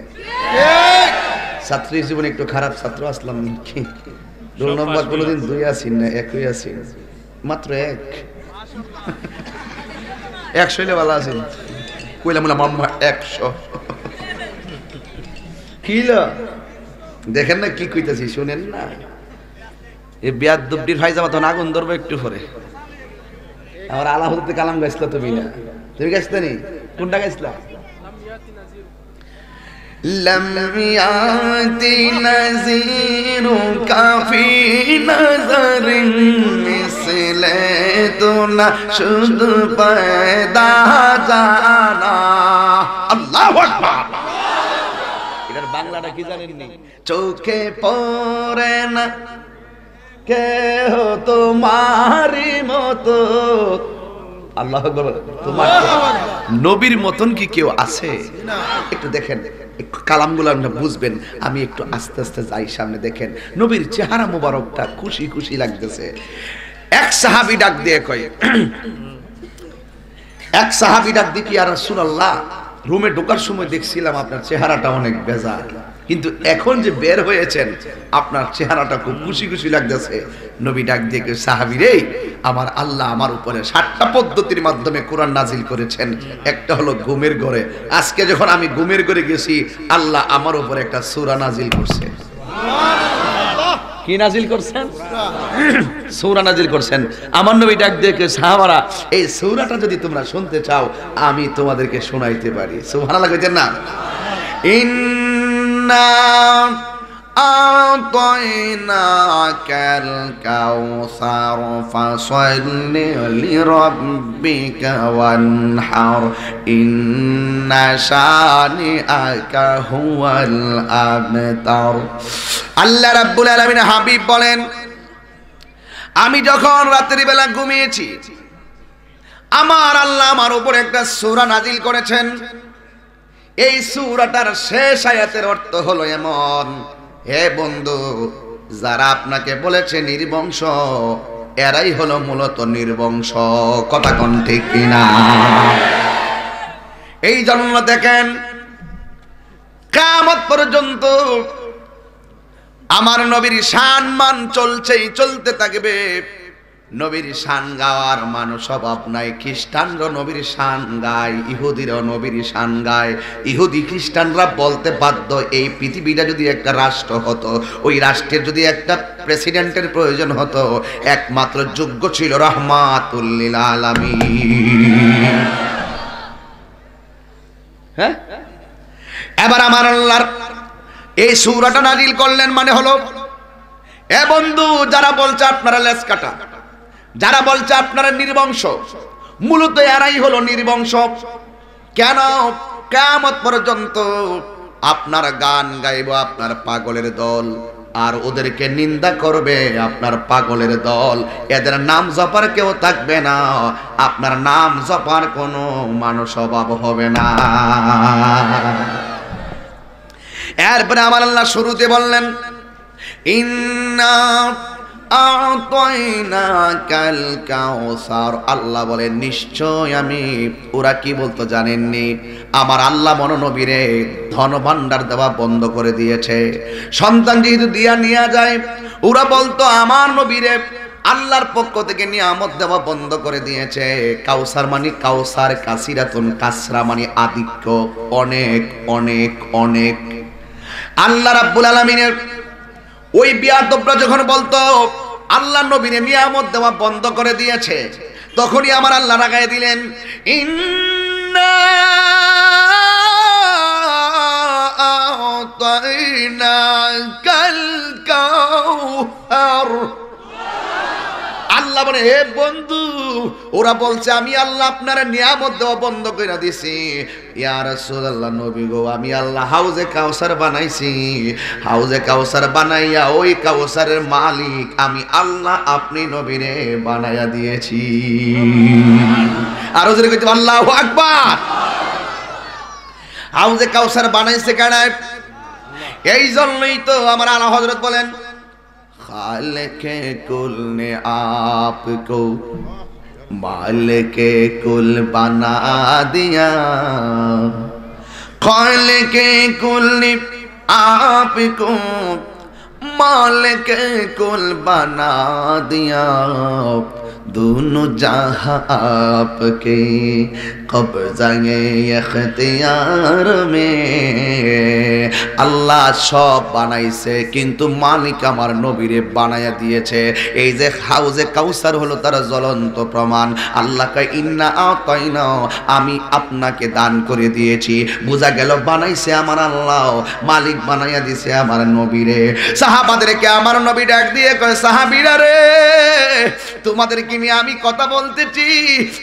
ছাত্রী জীবনে একটু খারাপ ছাত্র আসলাম কি, রোল নম্বর কোনোদিন 2 আসিন না, 1 আসিন, মাত্র 100 হইলে ভালো আছেন, কইলাম না মাম্মা 100 কিলো। দেখেন না কি কইতাছি, শুনেন না। এই বেয়াদবডির ফাইজামা তখন আগুন ধরবে একটু পরে। আমার আলাহতে কালাম গাইছিল, তুমি না, তুমি গাইছিলে নি? কোনটা গাইছিলা? লাম ইয়াতি নাযীরু কাফি নাযারিন মিসলে তো না শুধু পয়দা জানা। আল্লাহু আকবার। এটার বাংলাটা কি জানেন নি? চোখে পড়ে না কেহ তোমারি মতো। আল্লাহু আকবার। তোমার নবীর মতন কি কেউ আছে? একটু দেখেন কালামগুলো আপনি বুঝবেন। আমি একটু আস্তে আস্তে যাই সামনে, দেখেন নবীর চেহারা মোবারকটা খুশি খুশি লাগতেছে। এক সাহাবী ডাক দিয়ে কয়, এক সাহাবী ডাক দিয়ে, ইয়া রাসূলুল্লাহ, রুমে ঢোকার সময় দেখছিলাম আপনার চেহারাটা অনেক বেজার, কিন্তু এখন যে বের হয়েছেন আপনার চেহারাটা খুব খুশি খুশি লাগতেছে। নবী ডাক দিয়ে কয়, সাহাবী রে, আমার আল্লাহ আমার উপরে 7টা পদ্ধতির মাধ্যমে কোরআন নাজিল করেছেন। একটা হলো ঘুমের ঘরে। আজকে যখন আমি ঘুমের ঘরে গেছি, আল্লাহ আমার উপরে একটা সূরা নাজিল করছে। কি নাজিল করছেন? সূরা নাজিল করছেন। আমার নবী ডাক দিয়ে কয়, সাহাবারা, এই সূরাটা যদি তোমরা শুনতে চাও আমি তোমাদেরকে শোনাইতে পারি। সুবহানাল্লাহ কইতেন না? ইন্না আতাইনাকাল কাউসার ফাসাল্লি লিরাব্বিকা ওয়ানহার ইন্না শানিআকা হুয়াল আবতার। আল্লাহ রাব্বুল আলামিন হাবিব বলেন, আমি যখন রাত্রি বেলা ঘুমিয়েছি আমার আল্লাহ আমার উপর একটা সূরা নাজিল করেছেন। এই সূরাটার শেষ আয়াতের অর্থ হলো এমন, হে বন্ধু, যারা আপনাকে বলেছে নির্বংশ, এরাই হলো মূলত নির্বংশ। কথা কোন ঠিক কিনা? এই জন্য দেখেন কিয়ামত পর্যন্ত আমার নবীর সম্মান চলতে থাকবে। নবীর শান গাওয়ার মানুষ অভাব নাই। খ্রিস্টানরা নবীর শান গায়, ইহুদিরাও নবীর শান গায়। ইহুদি খ্রিস্টানরা বলতে বাধ্য, এই পৃথিবীটা যদি একটা রাষ্ট্র হতো, ওই রাষ্ট্রের যদি একটা প্রেসিডেন্টের প্রয়োজন হতো, একমাত্র যোগ্য ছিল রাহমাতুল লিল আলামিন। হ্যাঁ, এবার আমার আল্লাহর এই সূরাটা নাজিল করলেন মানে হলো, এ বন্ধু, যারা বলছে আপনারা লেজ কাটা, যারা বলছে আপনারা নির্বংশ, মূলত এরাই হলো নির্বংশ। কেন? কিয়ামত পর্যন্ত আপনার গান গাইব আপনার পাগলের দল, আর ওদেরকে নিন্দা করবে আপনার পাগলের দল। এদের নাম জপার কেউ থাকবে না, আপনার নাম জপার কোনো মানুষ অভাব হবে না। এরপরে আমার আল্লাহ শুরুতে বললেন, ইন্না আ'তাইনাকাল কাউসার। আল্লাহ বলেন, নিশ্চয় আমি। ওরা কি বলতো জানেননি? আমার আল্লাহ মনোনবীরে ধন ভাণ্ডার দেওয়া বন্ধ করে দিয়েছে। সন্তান যেহেতু দিয়া নিয়ে যায়, ওরা বলতো আমার নবীরে আল্লাহর পক্ষ থেকে নিয়ামত দেওয়া বন্ধ করে দিয়েছে। কাউসার মানে কাউসার, কাসিরাতুন, কাসরা মানে আধিক্য, অনেক অনেক অনেক। আল্লাহ রাব্বুল আলামিনের ওই বিয়াদবরা যখন বলতো আল্লাহ নবীরে নিয়ামত দেওয়া বন্ধ করে দিয়েছে, তখনই আমার আল্লাহ রাগায় দিলেন, ইন্না আ'তাইনাকাল কাউসার। আল্লাহ বলে, হে বন্ধু, ওরা বলছে আমি আল্লাহ আপনারা নিয়ামত দেওয়া বন্ধ করে দিছি। ইয়া রাসূলুল্লাহ, নবী গো, আমি আল্লাহ হাউজে কাউসার বানাইছি। হাউজে কাউসার বানাইয়া ওই কাউসারের মালিক আমি আল্লাহ, আপনি নবীরে বানাইয়া দিয়েছি। আর ওদের কইতে আল্লাহু আকবার। হাউজে কাউসার বানাইছে কারা? এই জন্যই তো আমার আলা হযরত বলেন, खालिक़े कुल ने आपको मालिके कुल बना दिया। खालिक़े कुल ने आपको मालिके कुल बना दिया। दोनों जहां आपके कब्ज़े इख्तियार में। আল্লাহ সব বানাইছে, কিন্তু মালিক আমার নবীরে বানায়া দিয়েছে। এই যে হাউজে কাউসার হলো তার জ্বলন্ত প্রমাণ। আল্লাহ কয়, ইন্না আ'তাইনা, আমি আপনাকে দান করে দিয়েছি। বোঝা গেল বানাইছে আমার আল্লাহ, মালিক বানায়া দিয়েছে আমার নবীরে। সাহাবাদেরকে আমার নবী ডাক দিয়ে কয়, সাহাবীরা রে, তোমাদেরকে নিয়ে আমি কথা বলতেছি।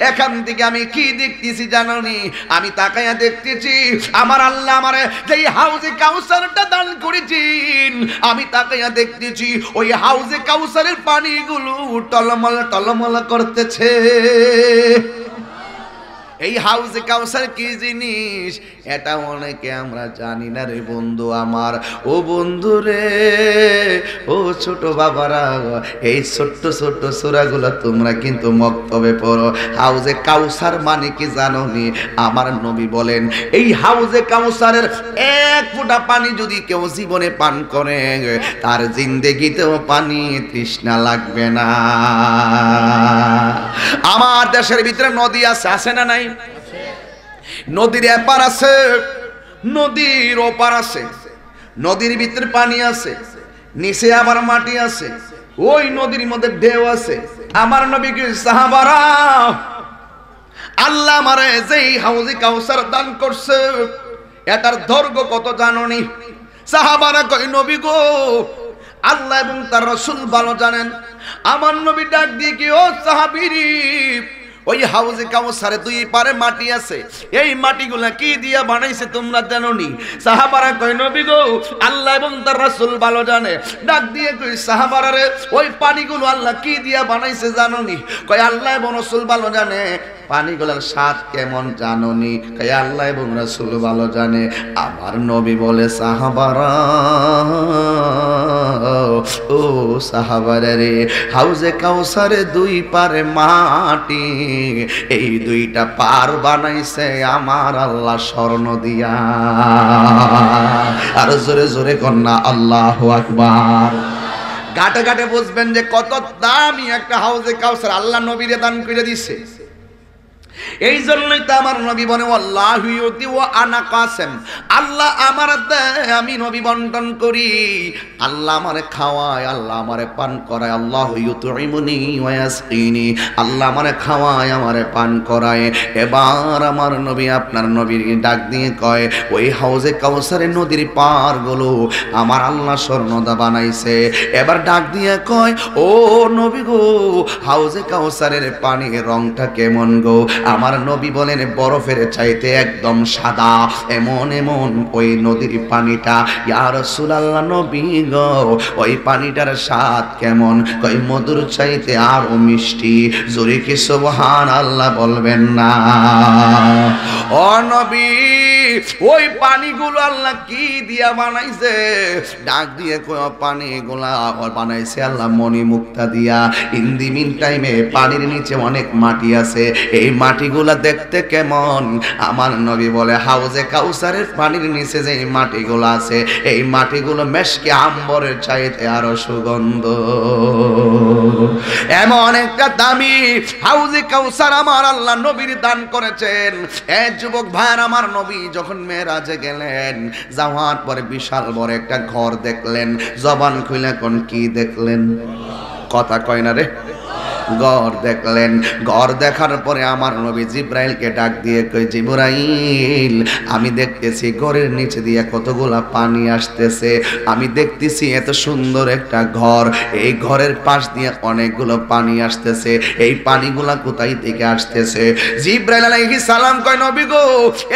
এখান থেকে আমি কি দেখতেছি জানোনি? আমি তাকায়া দেখতেছি আমার আল্লাহ আমারে যেই হাউজে কাউসারটা দান করেছেন, আমি তাকায়া দেখতেছি ওই হাউজে কাউসারের পানিগুলো টলমল টলমল করতেছে। এই হাউজে কাউসার কি জিনিস এটা অনেকে আমরা জানি না রে বন্ধু আমার। ও বন্ধু রে, ও ছোট বাবারা, এই ছোট্ট ছোট্ট সূরাগুলো তোমরা কিন্তু মক্তবে পড়ো। হাউজে কাউসার মানে কি জানো নি? আমার নবী বলেন, এই হাউজে কাউসারের এক ফোঁটা পানি যদি কেউ জীবনে পান করে, তার জিন্দেগিতেও পানি তৃষ্ণা লাগবে না। আমার দেশের ভিতরে নদী আছে না নাই? নদীর এপার আছে, নদীর ওপার আছে। নদীর ভিতরে পানি আছে, নিচে আবার মাটি আছে। ওই নদীর মধ্যে ঢেউ আছে। আমার নবী কি সাহাবারা, আল্লাহ আমারে যেই হাউজে কাউসার দান করছে, এটার দৈর্ঘ্য কত জানোনি? সাহাবারা কই, নবী গো, আল্লাহ এবং তার রাসূল ভালো জানেন। আমার নবী ডাক দিয়ে কি, ও সাহাবীরি, ওই হাউজে কাউসারে দুই পারে মাটি আছে, এই মাটিগুলা কি দিয়া বানাইছে তোমরা জানোনি? সাহাবারা কয়, নবী গো, আল্লাহ এবং তার রাসূল ভালো জানে। ডাক দিয়ে কই, সাহাবারা রে, ওই পানিগুলো আল্লাহ কি দিয়া বানাইছে জানোনি? কয়, আল্লাহ এবং রাসূল ভালো জানে। পানিগুলোর স্বাদ কেমন জানোনি? কয় আল্লাহ এবং রাসূল ভালো জানে। আমার নবী বলে সাহাবারা, ও সাহাবারা রে, হাউজে কাউসারে দুই পারে মাটি, এই দুইটা পার বানাইছে আমার আল্লাহ স্বর্ণ দিয়া। আর জোরে জোরে কন্যা আল্লাহু আকবার। ঘাটে ঘাটে বুঝবেন যে কত দামি একটা হাউজে কাউসার আল্লাহ নবীরে দান করে দিছে। এই জন্যই তো আমার নবী বলে আল্লাহু ইউতি ওয়া আনা কাসেম, আল্লাহ আমার দেয়, আমি নবী বন্টন করি। আল্লাহ আমারে খাওয়ায়, আল্লাহ আমারে পান করায়। আল্লাহু ইউতইমুনি ওয়া ইয়াসকিনি, আল্লাহ আমারে খাওয়ায়, আমারে পান করায়। এবার আমার নবী আপনার নবীর ডাক দিয়ে কয়, ওই হাউজে কাউসারের নদীর পারগুলো আমার আল্লাহ স্বর্ণদা বানাইছে। এবার ডাক দিয়ে কয়, ও নবী গো, হাউজে কাউসারের পানির রংটা কেমন গো? আমার নবী বলেন বরফের চাইতে একদম সাদা, এমন এমন ওই নদীর পানিটা। ইয়া রাসূলুল্লাহ নবী গো, ওই পানিটার স্বাদ কেমন? কই মধুর চাইতে আরো মিষ্টি। জোরে কি সুবহানাল্লাহ বলবেন না? ও নবী, ওই পানিগুলো আল্লাহ কি দিয়া বানাইছে? ডাক দিয়ে কই পানিগুলা বানাইছে আল্লাহ মনি মুক্তা দিয়া। ইন দি মিন টাইমে পানির নিচে অনেক মাটি আছে, এই মাটিগুলা দেখতে কেমন? আমার নবী বলে হাউজে কাউসারের পানির নিচে যে মাটিগুলো আছে, এই মাটিগুলো মেশকে আম্বরের চাইতে আরো সুগন্ধ। এমন একটা দামি হাউজে কাউসার আমার আল্লাহ নবীর দান করেছেন। এক যুবক ভাইয়ের, আমার নবী যখন মেরাজে গেলেন, যাওয়ার পরে বিশাল বড় একটা ঘর দেখলেন। জবান খুলে কোন কি দেখলেন? কথা কয় না রে। ঘর দেখলেন। ঘর দেখার পরে আমার নবী জিব্রাইলকে ডাক দিয়ে কই, জিব্রাইল, আমি দেখতেছি ঘরের নিচে দিয়ে কতগুলা পানি আসতেছে। আমি দেখতেছি এত সুন্দর একটা ঘর, এই ঘরের পাশ দিয়ে অনেকগুলো পানি আসতেছে। এই পানিগুলা কোথায় থেকে আসতেছে? জিব্রাইল আলাইহিস সালাম কয়, নবী গো,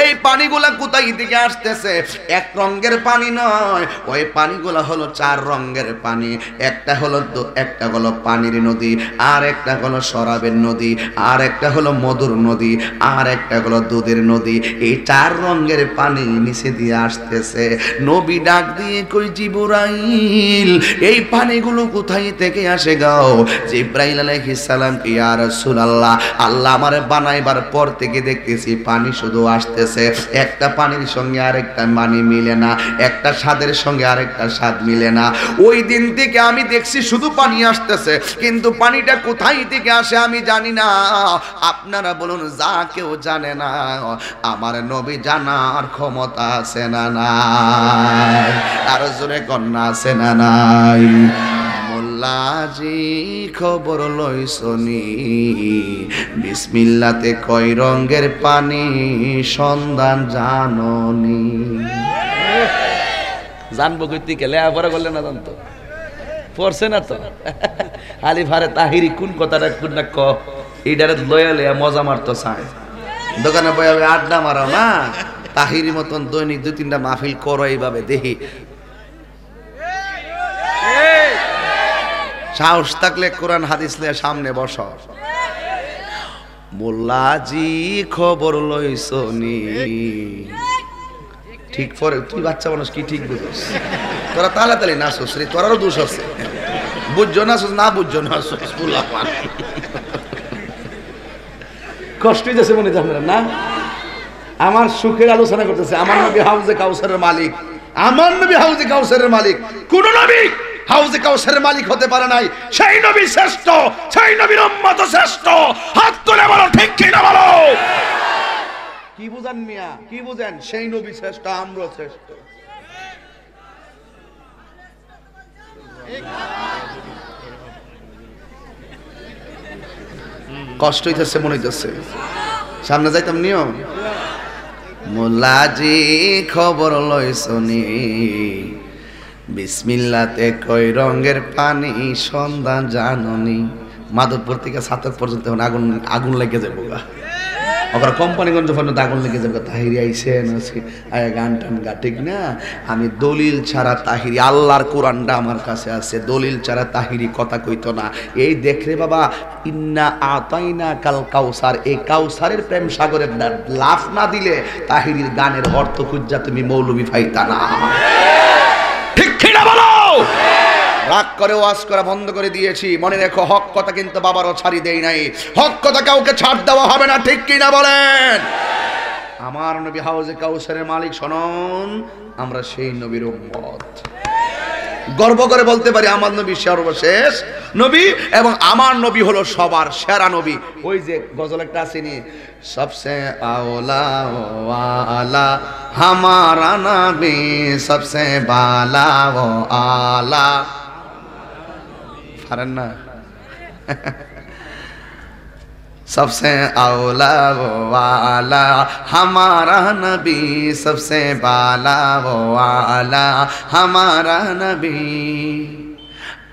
এই পানিগুলা কোথায় থেকে আসতেছে? এক রঙের পানি নয়, ওই পানিগুলা হলো চার রঙের পানি। একটা হলো পানির নদী, আর একটা হলো শরাবের নদী, আর একটা হলো মধুর নদী, আর একটা হলো দুধের নদী। এই চার রঙের পানি নিচে দিয়ে আসতেছে। নবী ডাক দিয়ে কই, জিবরাইল, এই পানিগুলো কোথায় থেকে আসে গাও? জিব্রাইল আলাইহিস সালাম, ইয়া রাসূলুল্লাহ, আল্লাহ আমারে বানাইবার পর থেকে দেখতেছি পানি শুধু আসতেছে। একটা পানির সঙ্গে আরেকটা পানি মিলে না, একটা স্বাদের সঙ্গে আরেকটা স্বাদ মিলে না। ওই দিন থেকে আমি দেখছি শুধু পানি আসতেছে, কিন্তু পানিটা কোথায় থেকে আসে আমি জানি না। আপনারা বলুন, যা কেউ জানে না, আমার নবী জানার ক্ষমতা আছে না নাই? আর জোরে কন্যা আছে না নাই? মোল্লাজি খবর লইছনি, বিসমিল্লাতে কয় রঙের পানি সন্ধান জাননি। জানবো কইতে গেলে আবার বললে না, জানতো পড়ছে না তো। আলি ফারে তাহিরি কোন কথাটা কোন না ক, এইটারে লয়া লয়া মজা মারতো চায়। দোকানে বয়ে আড্ডা মারাও না, তাহিরি মতন দৈনিক 2-3টা মাহফিল করো এইভাবে দেখি। সাহস থাকলে কোরআন হাদিস নিয়ে সামনে বসো। মোল্লাজি খবর লইছনি, ঠিক পরে তুই বাচ্চা মানুষ কি ঠিক বুঝোস? তোরা তাড়াতাড়ি নাচোস রে, তোরারও দোষ আছে। বুঝছো নাচোস, না বুঝছো নাচোস। কষ্ট হইতেছে মনে জানেন না? আমার সুখের আলোচনা করতেছে। আমার নবী হাউজে কাউসারের মালিক, আমার নবী হাউজে কাউসারের মালিক। কোন নবী হাউজে কাউসারের মালিক হতে পারে নাই। সেই নবী শ্রেষ্ঠ, সেই নবীর উম্মত শ্রেষ্ঠ। হাত তুলে বলো ঠিক কি না বলো? কি বুঝেন মিয়া, কি বুঝেন? সেই নবী শ্রেষ্ঠ, আমরা শ্রেষ্ঠ। কষ্ট হইতেছে মনে হইতেছে, সামনে যাইতাম নিয়ম। মোল্লাজি খবর লইছনি, বিসমিল্লাতে কয় রঙের পানি সন্ধান জাননি। মাধবপুর থেকে ছাতক পর্যন্ত আগুন আগুন লেগে যাবো গা। ওখানে কোম্পানিগঞ্জ পর্যন্ত আগুন লেগে যাবে, তাহিরি আইসেন আছে আয় গান টান গা, ঠিক না? আমি দলিল ছাড়া তাহিরি, আল্লাহর কোরআনটা আমার কাছে আছে, দলিল ছাড়া তাহিরি কথা কইতো না। এই দেখ রে বাবা, ইন্না আতাইনা কাল কাউসার, এই কাউসারের প্রেম সাগরের লাফ না দিলে তাহিরির গানের অর্থ খুঁজা তুমি মৌলবি পাইতা না। ঠিক কিনা বলো? রাগ করে ওয়াজ করা বন্ধ করে দিয়েছি। মনে রেখো, হক কথা কিন্তু বাবারও ছাড়ি দেই নাই, হক কথা কাউকে ছাড় দেওয়া হবে না, ঠিক কিনা বলেন? আমার নবী হাউজে কাউসারের মালিক, শুনুন, আমরা সেই নবীর উম্মত। গর্ব করে বলতে পারি আমার নবী সর্বশেষ নবী এবং আমার নবী হলো সবার সেরা নবী। ওই যে গজল একটা আসেনি, সবসে আওলা ওয়ালা হামারা নবী, সবসে বালা ও আলা, পারেন না? सबसे औला वो आला हमारा नबी, सबसे बाला वो आला हमारा नबी।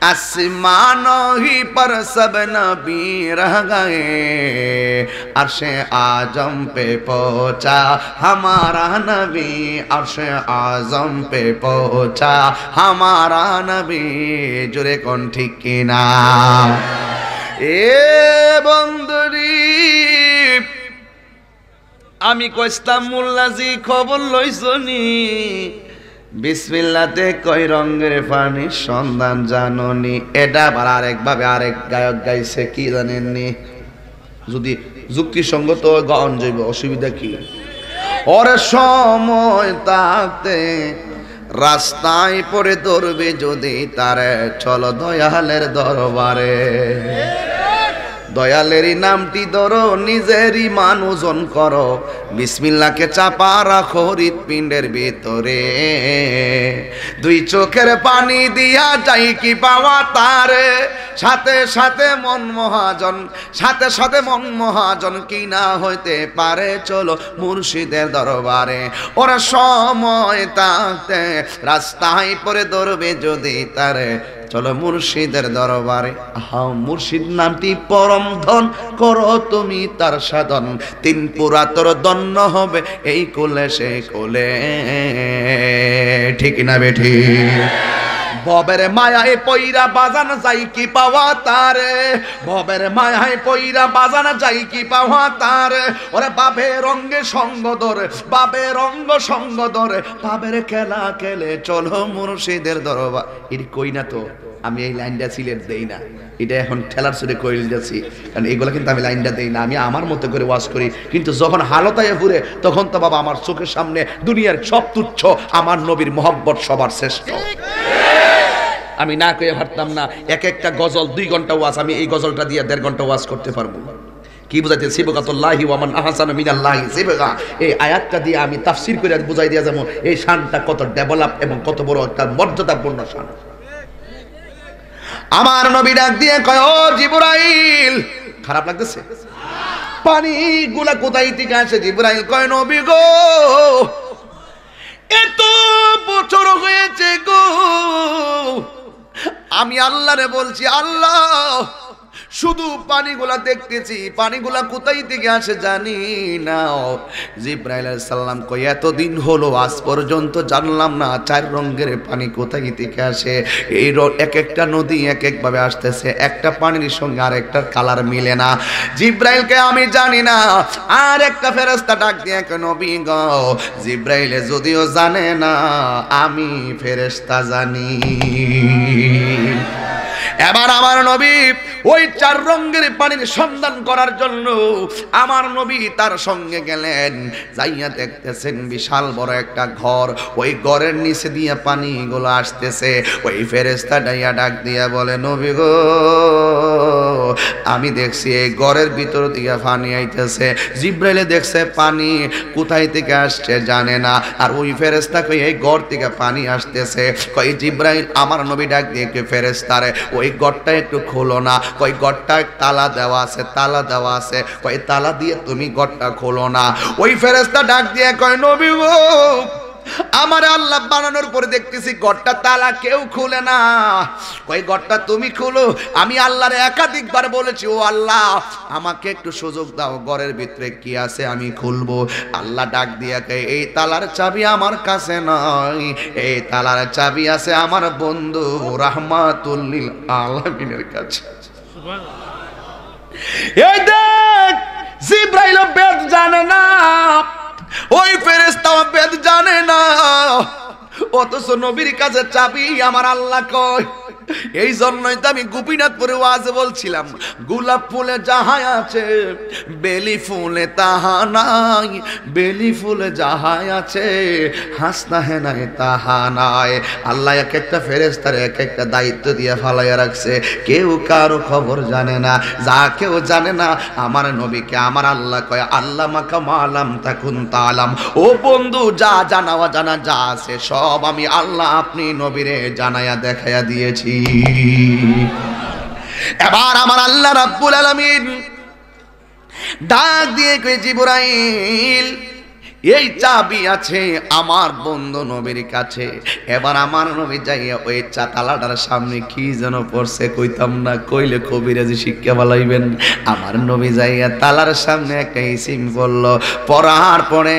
आसमानों ही पर सब नबी रह गए, अर्शे आजम पे पहुंचा हमारा नबी, अर्शे आजम पे पहुंचा हमारा नबी। जुरे कौन ठीक की ना? এ বন্ধুরি, আমি কইস্তাম মোল্লাজি খবর লইছনি, বিসমিল্লাতে কয় রঙের পানির সন্ধান জাননি। এটা আবার আরেকভাবে আরেক গায়ক গাইছে, কি জানেননি? যদি যুক্তিসঙ্গত গান যাইব, অসুবিধা কি? ওরে সময় তাতে রাস্তায় পড়ে ধরবে যদি তারে, চলো দয়ালের দরবারে। দয়ালেরই নামটি ধরো, নিজেরই মান ওজন করো, বিসমিল্লাহকে চাপা রাখো হৃৎপিণ্ডের ভিতরে। দুই চোখের পানি দিয়া যাই কি পাওয়া তারে, সাথে সাথে মন মহাজন, সাথে সাথে মন মহাজন, কি না হইতে পারে, চলো মুর্শিদের দরবারে। ওরা সময় তাতে রাস্তায় পরে ধরবে যদি তারে, চলো মুর্শিদের দরবারে। আহা, মুর্শিদ নামটি পরম ধন, করো তুমি তার সাধন, তিন পুরা তোর দন্য হবে এই কোলে সে কোলে, ঠিক না বেঠি? ভবের মায়ায় পইরা বাজান যাই কি পাওয়া তারে, ভবের মায়ায় পইরা বাজান যাই কি পাওয়া তারে। ওরে বাবের রঙ্গে সঙ্গ ধরে, বাবের রঙ্গ সঙ্গ ধরে, বাবের খেলা খেলে চলো মুর্শিদের দরবার। এর কই না তো, আমি এই লাইনটা সিলেট দেই না, এটা এখন ঠেলার সুরে কইল যাচ্ছি, কারণ এগুলো কিন্তু আমি লাইনটা দেই না, আমি আমার মতো করে ওয়াজ করি। কিন্তু যখন হালতায় ঘুরে, তখন তো বাবা আমার চোখের সামনে দুনিয়ার সব তুচ্ছ, আমার নবীর মহব্বত সবার শ্রেষ্ঠ। আমি না কয়ে পারতাম না, এক একটা গজল 2 ঘন্টা ওয়াজ, আমি এই গজলটা দিয়ে 1.5 ঘন্টা ওয়াজ করতে পারবো। কি বুঝাইতে? সিবগাতুল্লাহি ওয়া মান আহসানু মিনাল্লাহি সিবগা, এই আয়াতটা দিয়ে আমি তাফসীর করে বুঝাই দিয়া যাবো এই শানটা কত ডেভেলপ এবং কত বড় একটা মর্যাদাপূর্ণ শান। আমার নবী ডাক দিয়ে কয়, ও জিবরাইল, খারাপ লাগতেছে? পানি গুলা কোথায় থেকে আসে? জিবরাইল কয়, নবী গো, এত বছর হয়েছে গো, আমি আল্লাহরে বলছি, আল্লাহ শুধু পানিগুলা দেখতেছি, পানিগুলা কোথায় থেকে আসে জানি না। জিবরাইল আলাইহিস সালাম কই, এতদিন হলো আজ পর্যন্ত জানলাম না 4 রঙের পানি কোথায় থেকে আসে। এই এক একটা নদী এক এক ভাবে আসতেছে, একটা পানির সঙ্গে আর একটা কালার মিলে না। জিবরাইলকে আমি জানি না। আর একটা ফেরেশতা ডাক দিয়ে কয়, নবী গো, জিবরাইল যদিও জানে না, আমি ফেরেশতা জানি। এবার আমার নবী ওই 4 রঙের পানির সন্ধান করার জন্য আমার নবী তার সঙ্গে গেলেন। যাইয়া দেখতেছেন বিশাল বড় একটা ঘর, ওই ঘরের নিচে দিয়ে পানিগুলো আসতেছে। ওই ফেরেশতা ডাইয়া ডাক দিয়া বলে, নবী গো, আমি দেখছি এই ঘরের ভিতর দিয়ে পানি আইতেছে। জিবরাইলে দেখছে পানি কোথায় থেকে আসছে জানে না, আর ওই ফেরেশতা কই এই ঘর থেকে পানি আসতেছে। কই জিবরাইল, আমার নবী ডাক দিয়ে কে ফেরেশতারে, ওই ঘরটা একটু খোলো না। কই ঘরটা তালা দেওয়া আছে, তালা দেওয়া আছে। কই তালা দিয়ে তুমি ঘরটা খোলো না। ওই ফেরেশতা ডাক দিয়ে কয়, নবী গো, আমার আল্লাহ বানানোর পরে দেখতেছি ঘরটা তালা কেউ খুলে না। কই ঘরটা তুমি খুলো। আমি আল্লাহর একাধিকবার বলেছি, ও আল্লাহ আমাকে একটু সুযোগ দাও, ঘরের ভিতরে কি আছে আমি খুলবো। আল্লাহ ডাক দিয়া কয়, এই তালার চাবি আমার কাছে নয়, এই তালার চাবি আছে আমার বন্ধু রাহমাতুল লিল আলামিনের কাছে। এই দেখ, জিবরাইল বেদ জানে না, ওই ফেরেশতা বেদ জানে না, অথচ নবীর কাছে চাবি আমার আল্লাহ কয়। এই জন্যই তো আমি গোপীনাথপুরে ওয়াজে বলছিলাম, গোলাপ ফুলে যাহা আছে বেলি ফুলে তাহা নাই, বেলি ফুলে যাহা আছে হাসনা হে নাই তাহা নাই। আল্লাহ এক একটা ফেরেশতার এক একটা দায়িত্ব দিয়ে ফালাইয়া রাখছে, কেউ কারো খবর জানে না। যা কেউ জানে না আমার নবীকে আমার আল্লাহ কয়, আল্লাহ মাকা মালাম তাকুন তালাম। ও বন্ধু, যা জানাওয়া জানা যা আছে সব আমি আল্লাহ আপনি নবীরে জানায়া দেখাইয়া দিয়েছি। এবার আমার আল্লাহ রাব্বুল আলামিন ডাক দিয়ে কই, জিবরাইল এই চাবি আছে আমার বন্ধু নবীর কাছে। এবার আমার নবী যাইয়া ওই তালাটার সামনে কি যেন পড়ছে কইতাম না, কইলে কবিরাজি শিক্ষা বলাইবেন। আমার নবী যাইয়া তালার সামনে একটা ইসিম পড়লো, পড়ার পরে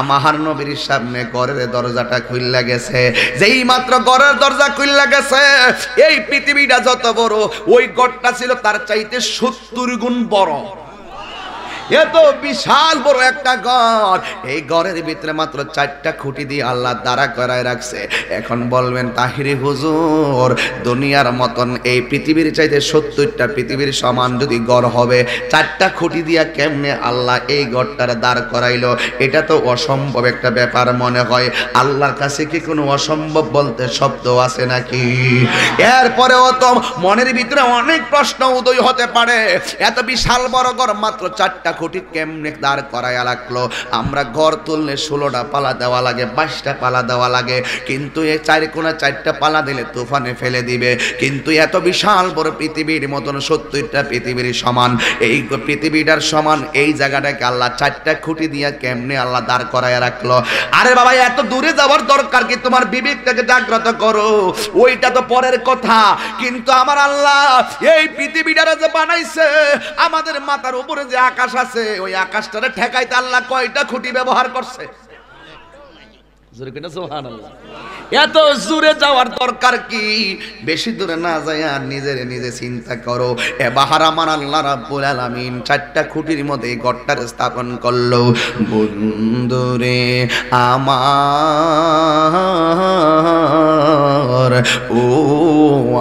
আমার নবীর সামনে ঘরের দরজাটা খুললা গেছে। যেই মাত্র ঘরের দরজা খুললা গেছে, এই পৃথিবীটা যত বড় ওই ঘরটা ছিল তার চাইতে 70 গুণ বড়। এত বিশাল বড় একটা ঘর, এই ঘরের ভিতরে মাত্র 4টা খুঁটি দিয়ে আল্লাহ দাঁড়া করায় রাখছে। এখন বলবেন তাহিরি হুজুর, দুনিয়ার মতন এই পৃথিবীর চাইতে 70টা পৃথিবীর সমান যদি ঘর হবে, 4টা খুঁটি দিয়া কেমনে আল্লাহ এই ঘরটার দাঁড় করাইলো? এটা তো অসম্ভব একটা ব্যাপার মনে হয়। আল্লাহর কাছে কি কোনো অসম্ভব বলতে শব্দ আছে নাকি? এরপরেও তো মনের ভিতরে অনেক প্রশ্ন উদয় হতে পারে, এত বিশাল বড় ঘর মাত্র 4টা খুঁটি কেমনে দাঁড় করাইয়া রাখলো? আমরা ঘর তুললে 16টা পালা দেওয়া লাগে, 22টা পালা দেওয়া লাগে, কিন্তু এই 4 কোণা 4টা পালা দিলে তুফানে ফেলে দিবে। কিন্তু এত বিশাল বড় পৃথিবীর মতন 70টা পৃথিবীর সমান, এই পৃথিবীটার সমান এই জায়গাটাকে আল্লাহ 4টা খুঁটি দিয়া কেমনে আল্লাহ দাঁড় করাইয়া রাখলো? আরে বাবা, এত দূরে যাওয়ার দরকার কি? তোমার বিবেকটাকে জাগ্রত করো, ওইটা তো পরের কথা। কিন্তু আমার আল্লাহ এই পৃথিবীটারে যে বানাইছে, আমাদের মাথার উপরে যে আকাশ আছে, ওই আকাশটারে ঠেকাইতে আল্লাহ কয়টা খুঁটি ব্যবহার করছে? জোরে কিনা সুবহানাল্লাহ। এত জোরে যাওয়ার দরকার কি? বেশি দূরে না যায় আর নিজে চিন্তা করো। এবার আমার আল্লাহ রাব্বুল আলামিন 4টা খুঁটির মধ্যে ঘরটার স্থাপন করলো। বন্ধুরে আমার, ও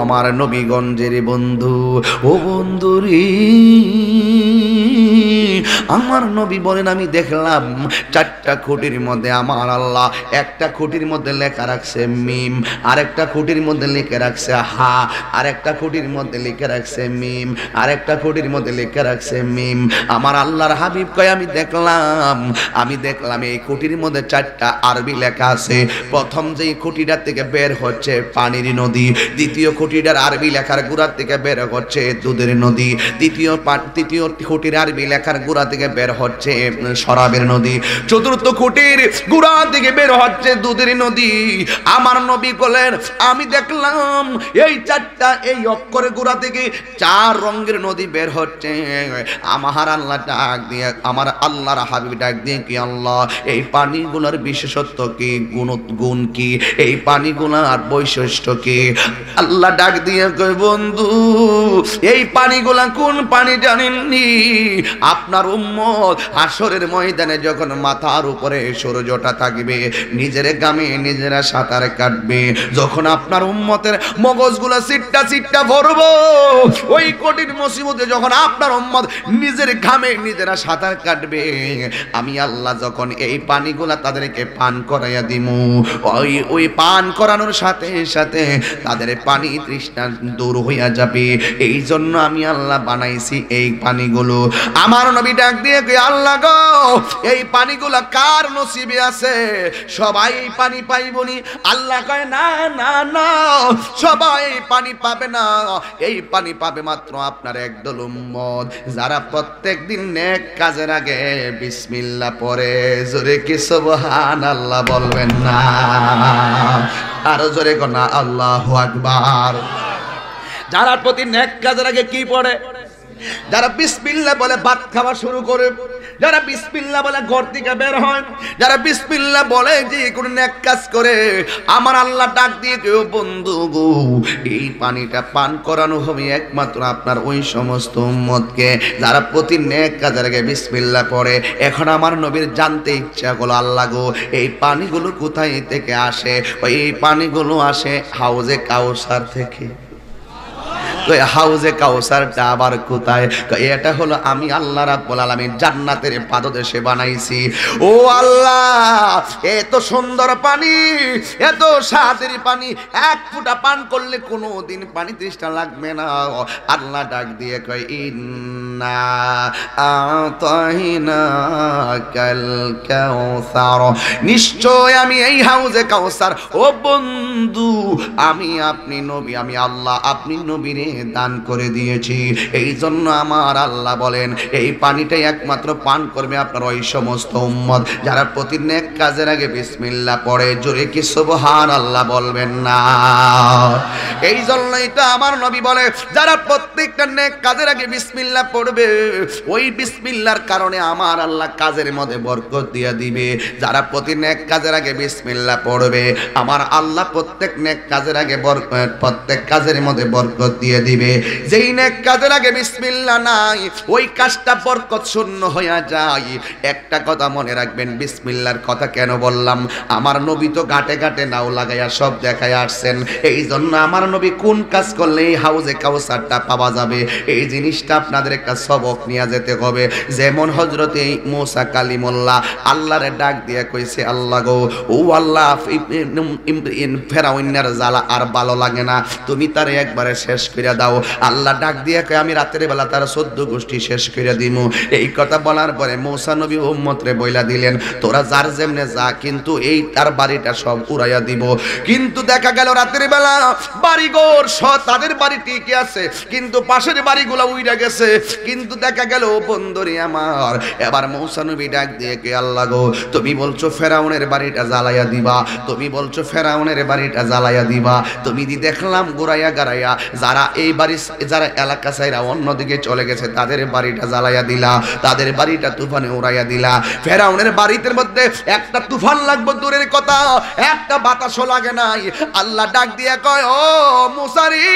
আমার নবীগঞ্জের বন্ধু, ও বন্ধুরে আমার নবী বলেন, আমি দেখলাম 4টা খুঁটির মধ্যে আমার আল্লাহ একটা খুঁটির মধ্যে লেখা রাখছে মিম, আরেকটা খুঁটির মধ্যে লিখে রাখছে হা, আরেকটা খুঁটির মধ্যে লিখে রাখছে মিম, আরেকটা খুঁটির মধ্যে লিখে রাখছে মিম। আমার আল্লাহর হাবিব কয়, আমি দেখলাম এই খুঁটির মধ্যে 4টা আরবি লেখা আছে। প্রথম যেই খুঁটিটা থেকে বের হচ্ছে পানির নদী, দ্বিতীয় খুঁটিটার আরবি লেখার গোড়া থেকে বের হচ্ছে দুধের নদী, তৃতীয় খুঁটির আরবি লেখার গোড়া থেকে বের হচ্ছে শরাবের নদী, চতুর্থ খুঁটির গোড়া থেকে বের হচ্ছে দুধের নদী। আমার নবী বলেন, আমি দেখলাম এই 4টা এই অক্ষরের গোড়া থেকে 4 রঙের নদী বের হচ্ছে। আমার আল্লাহ ডাক দিয়ে, আমার আল্লাহর হাবিব ডাক দিয়ে, কি আল্লাহ এই পানিগুলোর বিশেষত্ব কি, গুণ কি, এই পানিগুলোর বৈশিষ্ট্য কি? আল্লাহ ডাক দিয়ে কই, বন্ধু এই পানিগুলা কোন পানি জানেননি? আপনার উম্মত হাসরের ময়দানে যখন মাথার উপরে সূর্যটা থাকবে, নিজের গামে নিজেরা সাঁতার কাটবে, যখন আপনার উম্মতের মগজগুলো সিটটা ভরব, ওই কঠিন মুসিবতে যখন আপনার উম্মত নিজের ঘামে নিজেরা সাঁতার কাটবে, আমি আল্লাহ যখন এই পানিগুলা তাদেরকে পান করাইয়া দিমু, ওই পান করানোর সাথে সাথে তাদের পানি তৃষ্ণা দূর হইয়া যাবে। এই জন্য আমি আল্লাহ বানাইছি এই পানিগুলো। আমার নবী ডাক ডাক দিয়ে কই আল্লাহ গো এই পানিগুলা কার নসিবে আছে সবাই পানি পাইবনি আল্লাহ কয় না না না সবাই পানি পাবে না এই পানি পাবে মাত্র আপনার একদল উম্মত যারা প্রত্যেকদিন নেক কাজের আগে বিসমিল্লাহ পড়ে জোরে কি সুবহানাল্লাহ বলবেন না আরো জোরে কোন আল্লাহু আকবার যারা প্রতি নেক কাজের আগে কি পড়ে যারা বিসমিল্লাহ বলে ভাত খাওয়া শুরু করে যারা বিসমিল্লাহ বলে ঘর থেকে বের হয় যারা বিসমিল্লাহ বলে যে কোন নেক কাজ করে আমার আল্লাহ ডাক দিয়ে কেউ বন্ধু গো এই পানিটা পান করানো হবে একমাত্র আপনার ওই সমস্ত উম্মতকে যারা প্রতি নেক কাজের আগে বিসমিল্লাহ পড়ে এখন আমার নবীর জানতে ইচ্ছা হলো আল্লাহ গো এই পানিগুলো কোথায় থেকে আসে ওই পানিগুলো আসে হাউজে কাউসার থেকে হাউজে কাউসারটা আবার কোথায় এটা হলো আমি আল্লাহ রাব্বুল আলামিন জান্নাতের পাদদেশে বানাইছি ও আল্লাহ এত সুন্দর পানি এত স্বাদের পানি এক ফোঁটা পান করলে কোনোদিন পানি তৃষ্ণা লাগবে না আল্লাহ ডাক দিয়ে কয় ইন্না আতাইনাকাল কাউসার নিশ্চয় আমি এই হাউজে কাউসার ও বন্ধু আমি আপনি নবী আমি আল্লাহ আপনি নবীরে দান করে দিয়েছি এই জন্য আমার আল্লাহ বলেন এই পানিটাই একমাত্র পান করবে আপনার ওই সমস্ত উম্মত যারা প্রতি নেক কাজের আগে বিসমিল্লাহ পড়ে জোরে কি সুবহানাল্লাহ বলবেন না এই জন্যই তো আমার নবী বলে যারা প্রত্যেকটা নেক কাজের আগে বিসমিল্লাহ পড়বে ওই বিসমিল্লাহর কারণে আমার আল্লাহ কাজের মধ্যে বরকত দিয়ে দিবে যারা প্রতি নেক কাজের আগে বিসমিল্লাহ পড়বে আমার আল্লাহ প্রত্যেক নেক কাজের আগে প্রত্যেক কাজের মধ্যে বরকত দিয়ে দিবে যেই নেক কাজের আগে বিসমিল্লাহ নাই ওই কাজটা বরকত শূন্য হয়ে যায় একটা কথা মনে রাখবেন বিসমিল্লাহর কথা কেন বললাম আমার নবী তো ঘাটে ঘাটে নাও লাগাইয়া সব দেখায় আসছেন এই জন্য আমার নবী কোন কাজ করলে এই হাউজে কাউসারটা পাওয়া যাবে এই জিনিসটা আপনাদের একটা সবক নিয়ে যেতে হবে যেমন হযরতে মুসা কালিমুল্লাহ আল্লাহরে ডাক দিয়ে কইছে আল্লাহ গো ও আল্লাহ ফেরাউনের জ্বালা আর ভালো লাগে না তুমি তারে একবারে শেষ করে দাও আল্লাহ ডাক দিয়ে কয় আমি রাতের বেলা তার 14 গোষ্ঠী শেষ করে দিমু এই কথা বলার পরে মুসা নবী উম্মতরে বইলা দিলেন তোরা যার যেমনে যা কিন্তু এই তার বাড়িটা সব উড়াইয়া দিব কিন্তু দেখা গেল রাতের বেলা বাড়িঘর সব তাদের বাড়ি ঠিকই আছে কিন্তু পাশের বাড়িগুলো উইড়া গেছে কিন্তু দেখা গেল বন্ধুরে আমার এবার মুসা নবী ডাক দিয়ে কে আল্লাহ গো তুমি বলছো ফেরাউনের বাড়িটা জ্বালাইয়া দিবা তুমি বলছো ফেরাউনের বাড়িটা জ্বালাইয়া দিবা তুমি দি দেখলাম গোড়াইয়া গাড়াইয়া যারা এই বাড়ি যারা এলাকা ছাইরা অন্যদিকে চলে গেছে তাদের বাড়িটা জ্বালাইয়া দিলা তাদের বাড়িটা তুফানে উড়াইয়া দিলা ফেরাউনের বাড়িতে মধ্যে একটা তুফান লাগবে দূরের কথা একটা বাতাসও লাগে নাই আল্লাহ ডাক দিয়ে কয় ও মুসারি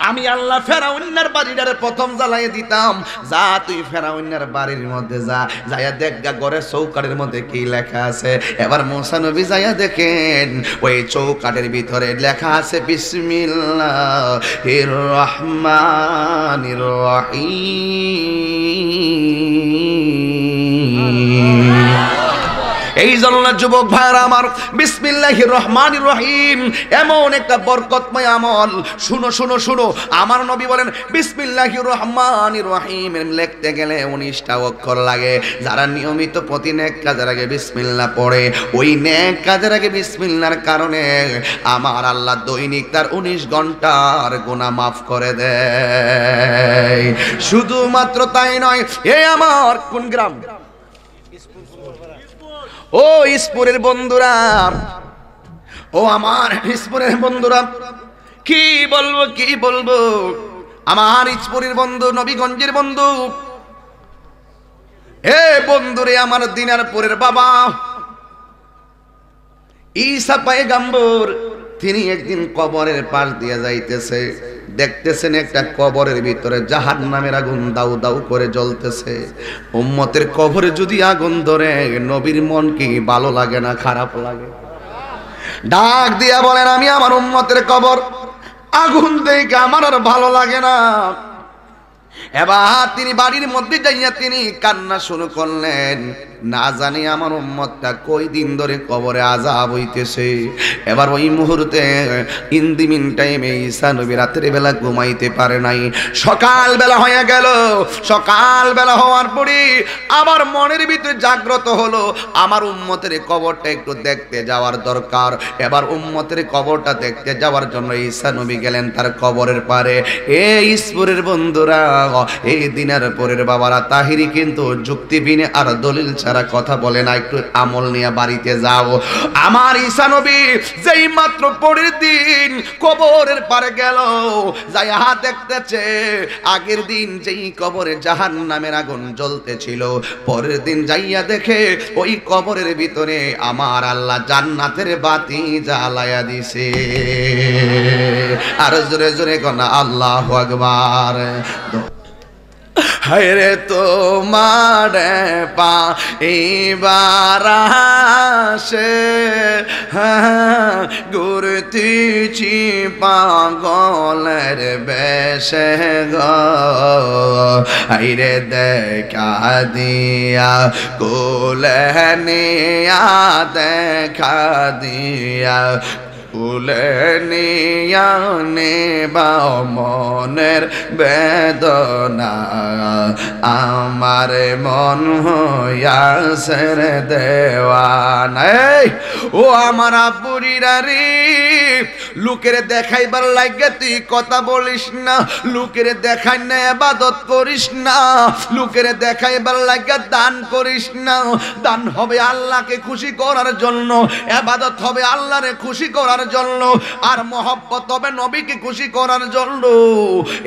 আমি আল্লাহ ফেরাউনের বাড়িটারে প্রথম জ্বালাইয়া দিতাম যা তুই ফেরাউনের বাড়ির মধ্যে যা যাইয়া দেখ গা ঘরের চৌকাঠের মধ্যে কি লেখা আছে এবার মুসা নবী যাইয়া দেখেন ওই চৌকাঠের ভিতরে লেখা আছে বিসমিল্লাহির রহমানির রহিম এই জন্য যুবক ভাইরা আমার বিসমিল্লাহির রহমানির রহিম এমন একটা বরকতময় আমল শুনো শুনো শুনো আমার নবী বলেন বিসমিল্লাহির রহমানির রহিম লিখতে গেলে 19টা অক্ষর লাগে যারা নিয়মিত প্রতি নেক কাজের আগে বিসমিল্লাহ পড়ে ওই নেক কাজের আগে বিসমিল্লাহর কারণে আমার আল্লাহ দৈনিক তার 19 ঘন্টার গুনাহ মাফ করে দেয় শুধুমাত্র তাই নয় এই আমার কোন গ্রাম ও ইসপুরের বন্ধুরা ও আমার ইসপুরের বন্ধুরা কি বলবো আমার ইসপুরের বন্ধু নবীগঞ্জের বন্ধু হে বন্ধুরে আমার দিনারপুরের বাবা ঈসা পয়গম্বর তিনি একদিন কবরের পাশ দিয়ে যাইতেছে দেখতেছেন একটা কবরের ভিতরে জাহান্নামের আগুন দাউ দাউ করে জ্বলতেছে উম্মতের কবরে যদি আগুন ধরে নবীর মন কি ভালো লাগে না খারাপ লাগে ডাক দিয়া বলেন আমি আমার উম্মতের কবর আগুন দেখে আমার আর ভালো লাগে না এবার তিনি বাড়ির মধ্যে যাইয়া তিনি কান্না শুরু করলেন না জানি আমার উম্মতটা কই দিন ধরে কবরে আযাব হইতেছে। এবার ওই মুহূর্তে ইন দি মিন টাইমে ঈসা নবী রাতের বেলা ঘুমাইতে পারে নাই। সকাল বেলা হয়ে গেল। সকাল বেলা হওয়ার পরে আমার মনের ভিতরে জাগ্রত হলো আমার উম্মতের কবরটা একটু দেখতে যাওয়ার দরকার। এবার উম্মতের কবরটা দেখতে যাওয়ার জন্য ঈসা নবী গেলেন তার কবরের পারে। এই ইসপুরের বন্ধুরা, এই দিনের পরের বাবারা, তাহিরি কিন্তু যুক্তি বিনে আর দলিল ছাড়া কথা বলে না। একটু আমল নিয়ে বাড়িতে যাও। আমার ঈসা নবী যেই মাত্র পরের দিন কবরের পারে গেল, যাই দেখতেছে আগের দিন যেই কবরে জাহান্নামের আগুন জ্বলতেছিল, পরের দিন যাইয়া দেখে ওই কবরের ভিতরে আমার আল্লাহ জান্নাতের বাতি জ্বালায়া দিছে। আর জোরে জোরে কোন আল্লাহু আকবার। হায়রে তোমার পাইবার আশে ঘুরতেছি পাগলের বেশে গো। হায়রে দেখা দিয়া কোলে নিয়া দেখা দিয়া কুলে নিয়া নেবা মনের বেদনা, আমার মন হইয়াছে রে দেওয়ানা। ও আমার আব্বুরিরা রে, লোকের দেখাইবার লাগে তুই কথা বলিস না, লোকের দেখাই না ইবাদত করিস না, লোকের দেখাইবার লাগে দান করিস না। দান হবে আল্লাহকে খুশি করার জন্য, ইবাদত হবে আল্লাহরে খুশি করার জন্য, আর মহব্বত হবে নবীকে খুশি করার জন্য।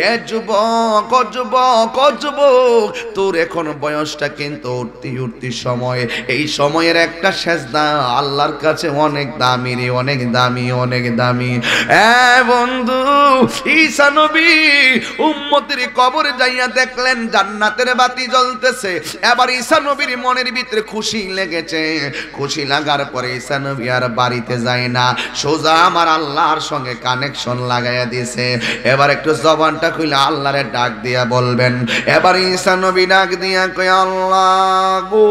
এ যুবক, ও যুবক, ও যুবক, তোর এখন বয়সটা কিন্তু উঠতি সময়। এই সময়ের একটা সেজদা আল্লাহর কাছে অনেক দামি রে, অনেক দামি, অনেক দামি। বন্ধু, ঈসা নবী উম্মতের কবরে যাইয়া দেখলেন জান্নাতের বাতি জ্বলতেছে। এবার ঈসা নবীর মনের ভিতরে খুশি লেগেছে। খুশি লাগার পরে ঈসা নবী আর বাড়িতে যায় না, সোজা আমার আল্লাহর সঙ্গে কানেকশন লাগাইয়া দিয়েছে। এবার একটু জবানটা খুলে আল্লাহরে ডাক দিয়া বলবেন। এবার ঈসা নবী ডাক দিয়া কয়, আল্লাহ গো,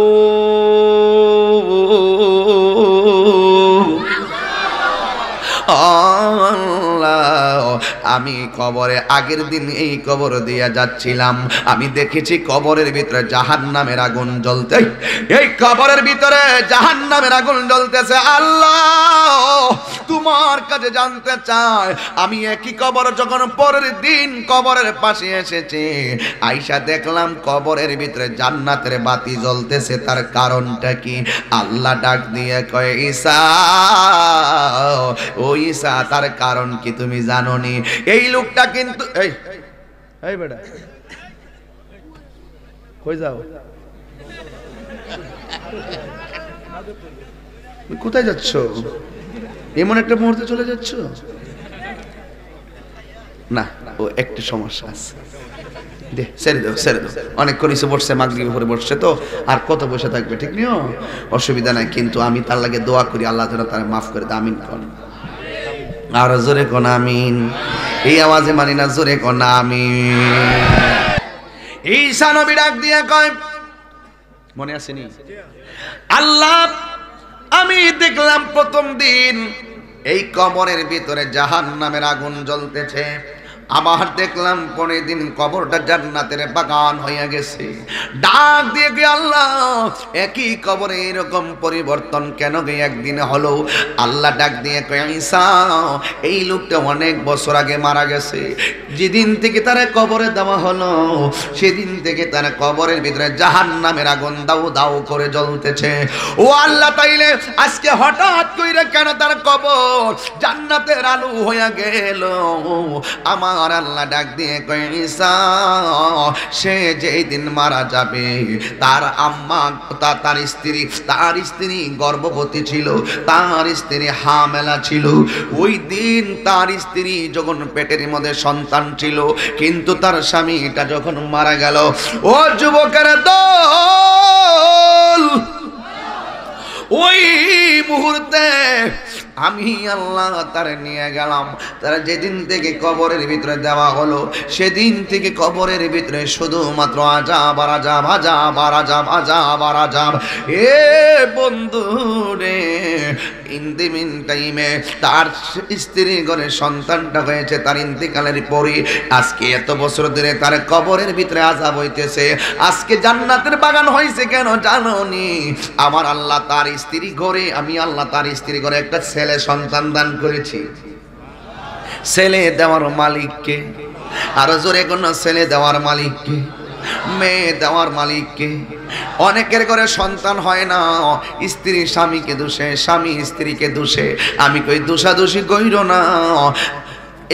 আল্লাহ, আমি কবরে আগের দিন এই কবর দিয়া যাচ্ছিলাম, আমি দেখেছি কবরের ভিতরে জাহান্নামের আগুন জ্বলতে, এই কবরের ভিতরে জাহান্নামের আগুন জ্বলতেছে। আল্লাহ, তোমার কাছে জানতে চাই, আমি একই কবর যখন পরের দিন কবরের পাশে এসেছি, আইসা দেখলাম কবরের ভিতরে জান্নাতের বাতি জ্বলতেছে, তার কারণটা কি? আল্লাহ ডাক দিয়ে কয়, ঈসা, ও ঈসা, তার কারণ কি তুমি জানো নি? এই লোকটা কিন্তু এই বেটা কই যাও, কোথায় যাচ্ছ? এমন একটা মুহূর্তে চলে যাচ্ছ না, ও একটা সমস্যা আছে, দে ছেড়ে দাও, ছেড়ে দাও। অনেকক্ষণ এসে বসছে, মাগরিব উপরে বসছে তো, আর কত বসে থাকবে, ঠিক নিও, অসুবিধা নাই। কিন্তু আমি তার লাগে দোয়া করি, আল্লাহ যেন তার মাফ করে দেয়। আমিন কোন, আর জোরে কোন আমিন। এই আওয়াজে মানি না, জোরে কোন আমিন। ঈসা নবী ডাক দিয়ে কয়, মনে আসেনি? আল্লাহ, আমি দেখলাম প্রথম দিন এই কবরের ভিতরে জাহান্নামের আগুন জ্বলতেছে, আবার দেখলাম পরের দিন কবরটা জান্নাতের বাগান হয়ে গেছে। ডাক দিয়ে গে আল্লাহ, একই কবরে এরকম পরিবর্তন কেন গে একদিন হলো? আল্লাহ ডাক দিয়ে কয়, ঈসা, এই লোকটা অনেক বছর আগে মারা গেছে, যেদিন থেকে তারা কবরে দেওয়া হলো সেদিন থেকে তার কবরের ভিতরে জাহান্নামের আগুন দাউ দাউ করে জ্বলতেছে। ও আল্লাহ, তাইলে আজকে হঠাৎ কইরা কেন তার কবর জান্নাতের আলো হয়ে গেল? আমার আল্লাহ ডাক দিয়ে কয়, ঈসা, সে যেই দিন মারা যাবে তার আম্মা, তার স্ত্রী গর্ভবতী ছিল, তার স্ত্রী হামেলা ছিল। ওই দিন তার স্ত্রী যখন পেটের মধ্যে সন্তান ছিল, কিন্তু তার স্বামীটা যখন মারা গেল, ও যুবকের দল, ও ওই মুহূর্তে আমি আল্লাহ তারে নিয়ে গেলাম। তারা যেদিন থেকে কবরের ভিতরে দেওয়া হলো সেদিন থেকে কবরের ভিতরে শুধুমাত্র আযাব আর আযাব, আযাব আর আযাব, আযাব আর আযাব। এ বন্ধু রে, ইন দি মিন টাইমে তার স্ত্রী ঘরে সন্তানটা হয়েছে তার ইন্তেকালের পরে। আজকে এত বছর ধরে তার কবরের ভিতরে আযাব হইতেছে। আজকে জান্নাতের বাগান হয়েছে কেন জানোনি? আমার আল্লাহ তার স্ত্রী ঘরে, আমি আল্লাহ তার স্ত্রী ঘরে একটা ছেলে সন্তান দান করেছি। ছেলে দেওয়ার মালিককে, আরো জোরে কোন ছেলে দেওয়ার মালিককে, মেয়ে দেওয়ার মালিককে। অনেকের ঘরে সন্তান হয় না, স্ত্রী স্বামীকে দোষে, স্বামী স্ত্রীকে দোষে। আমি কই দোষাদোষী কইরো না।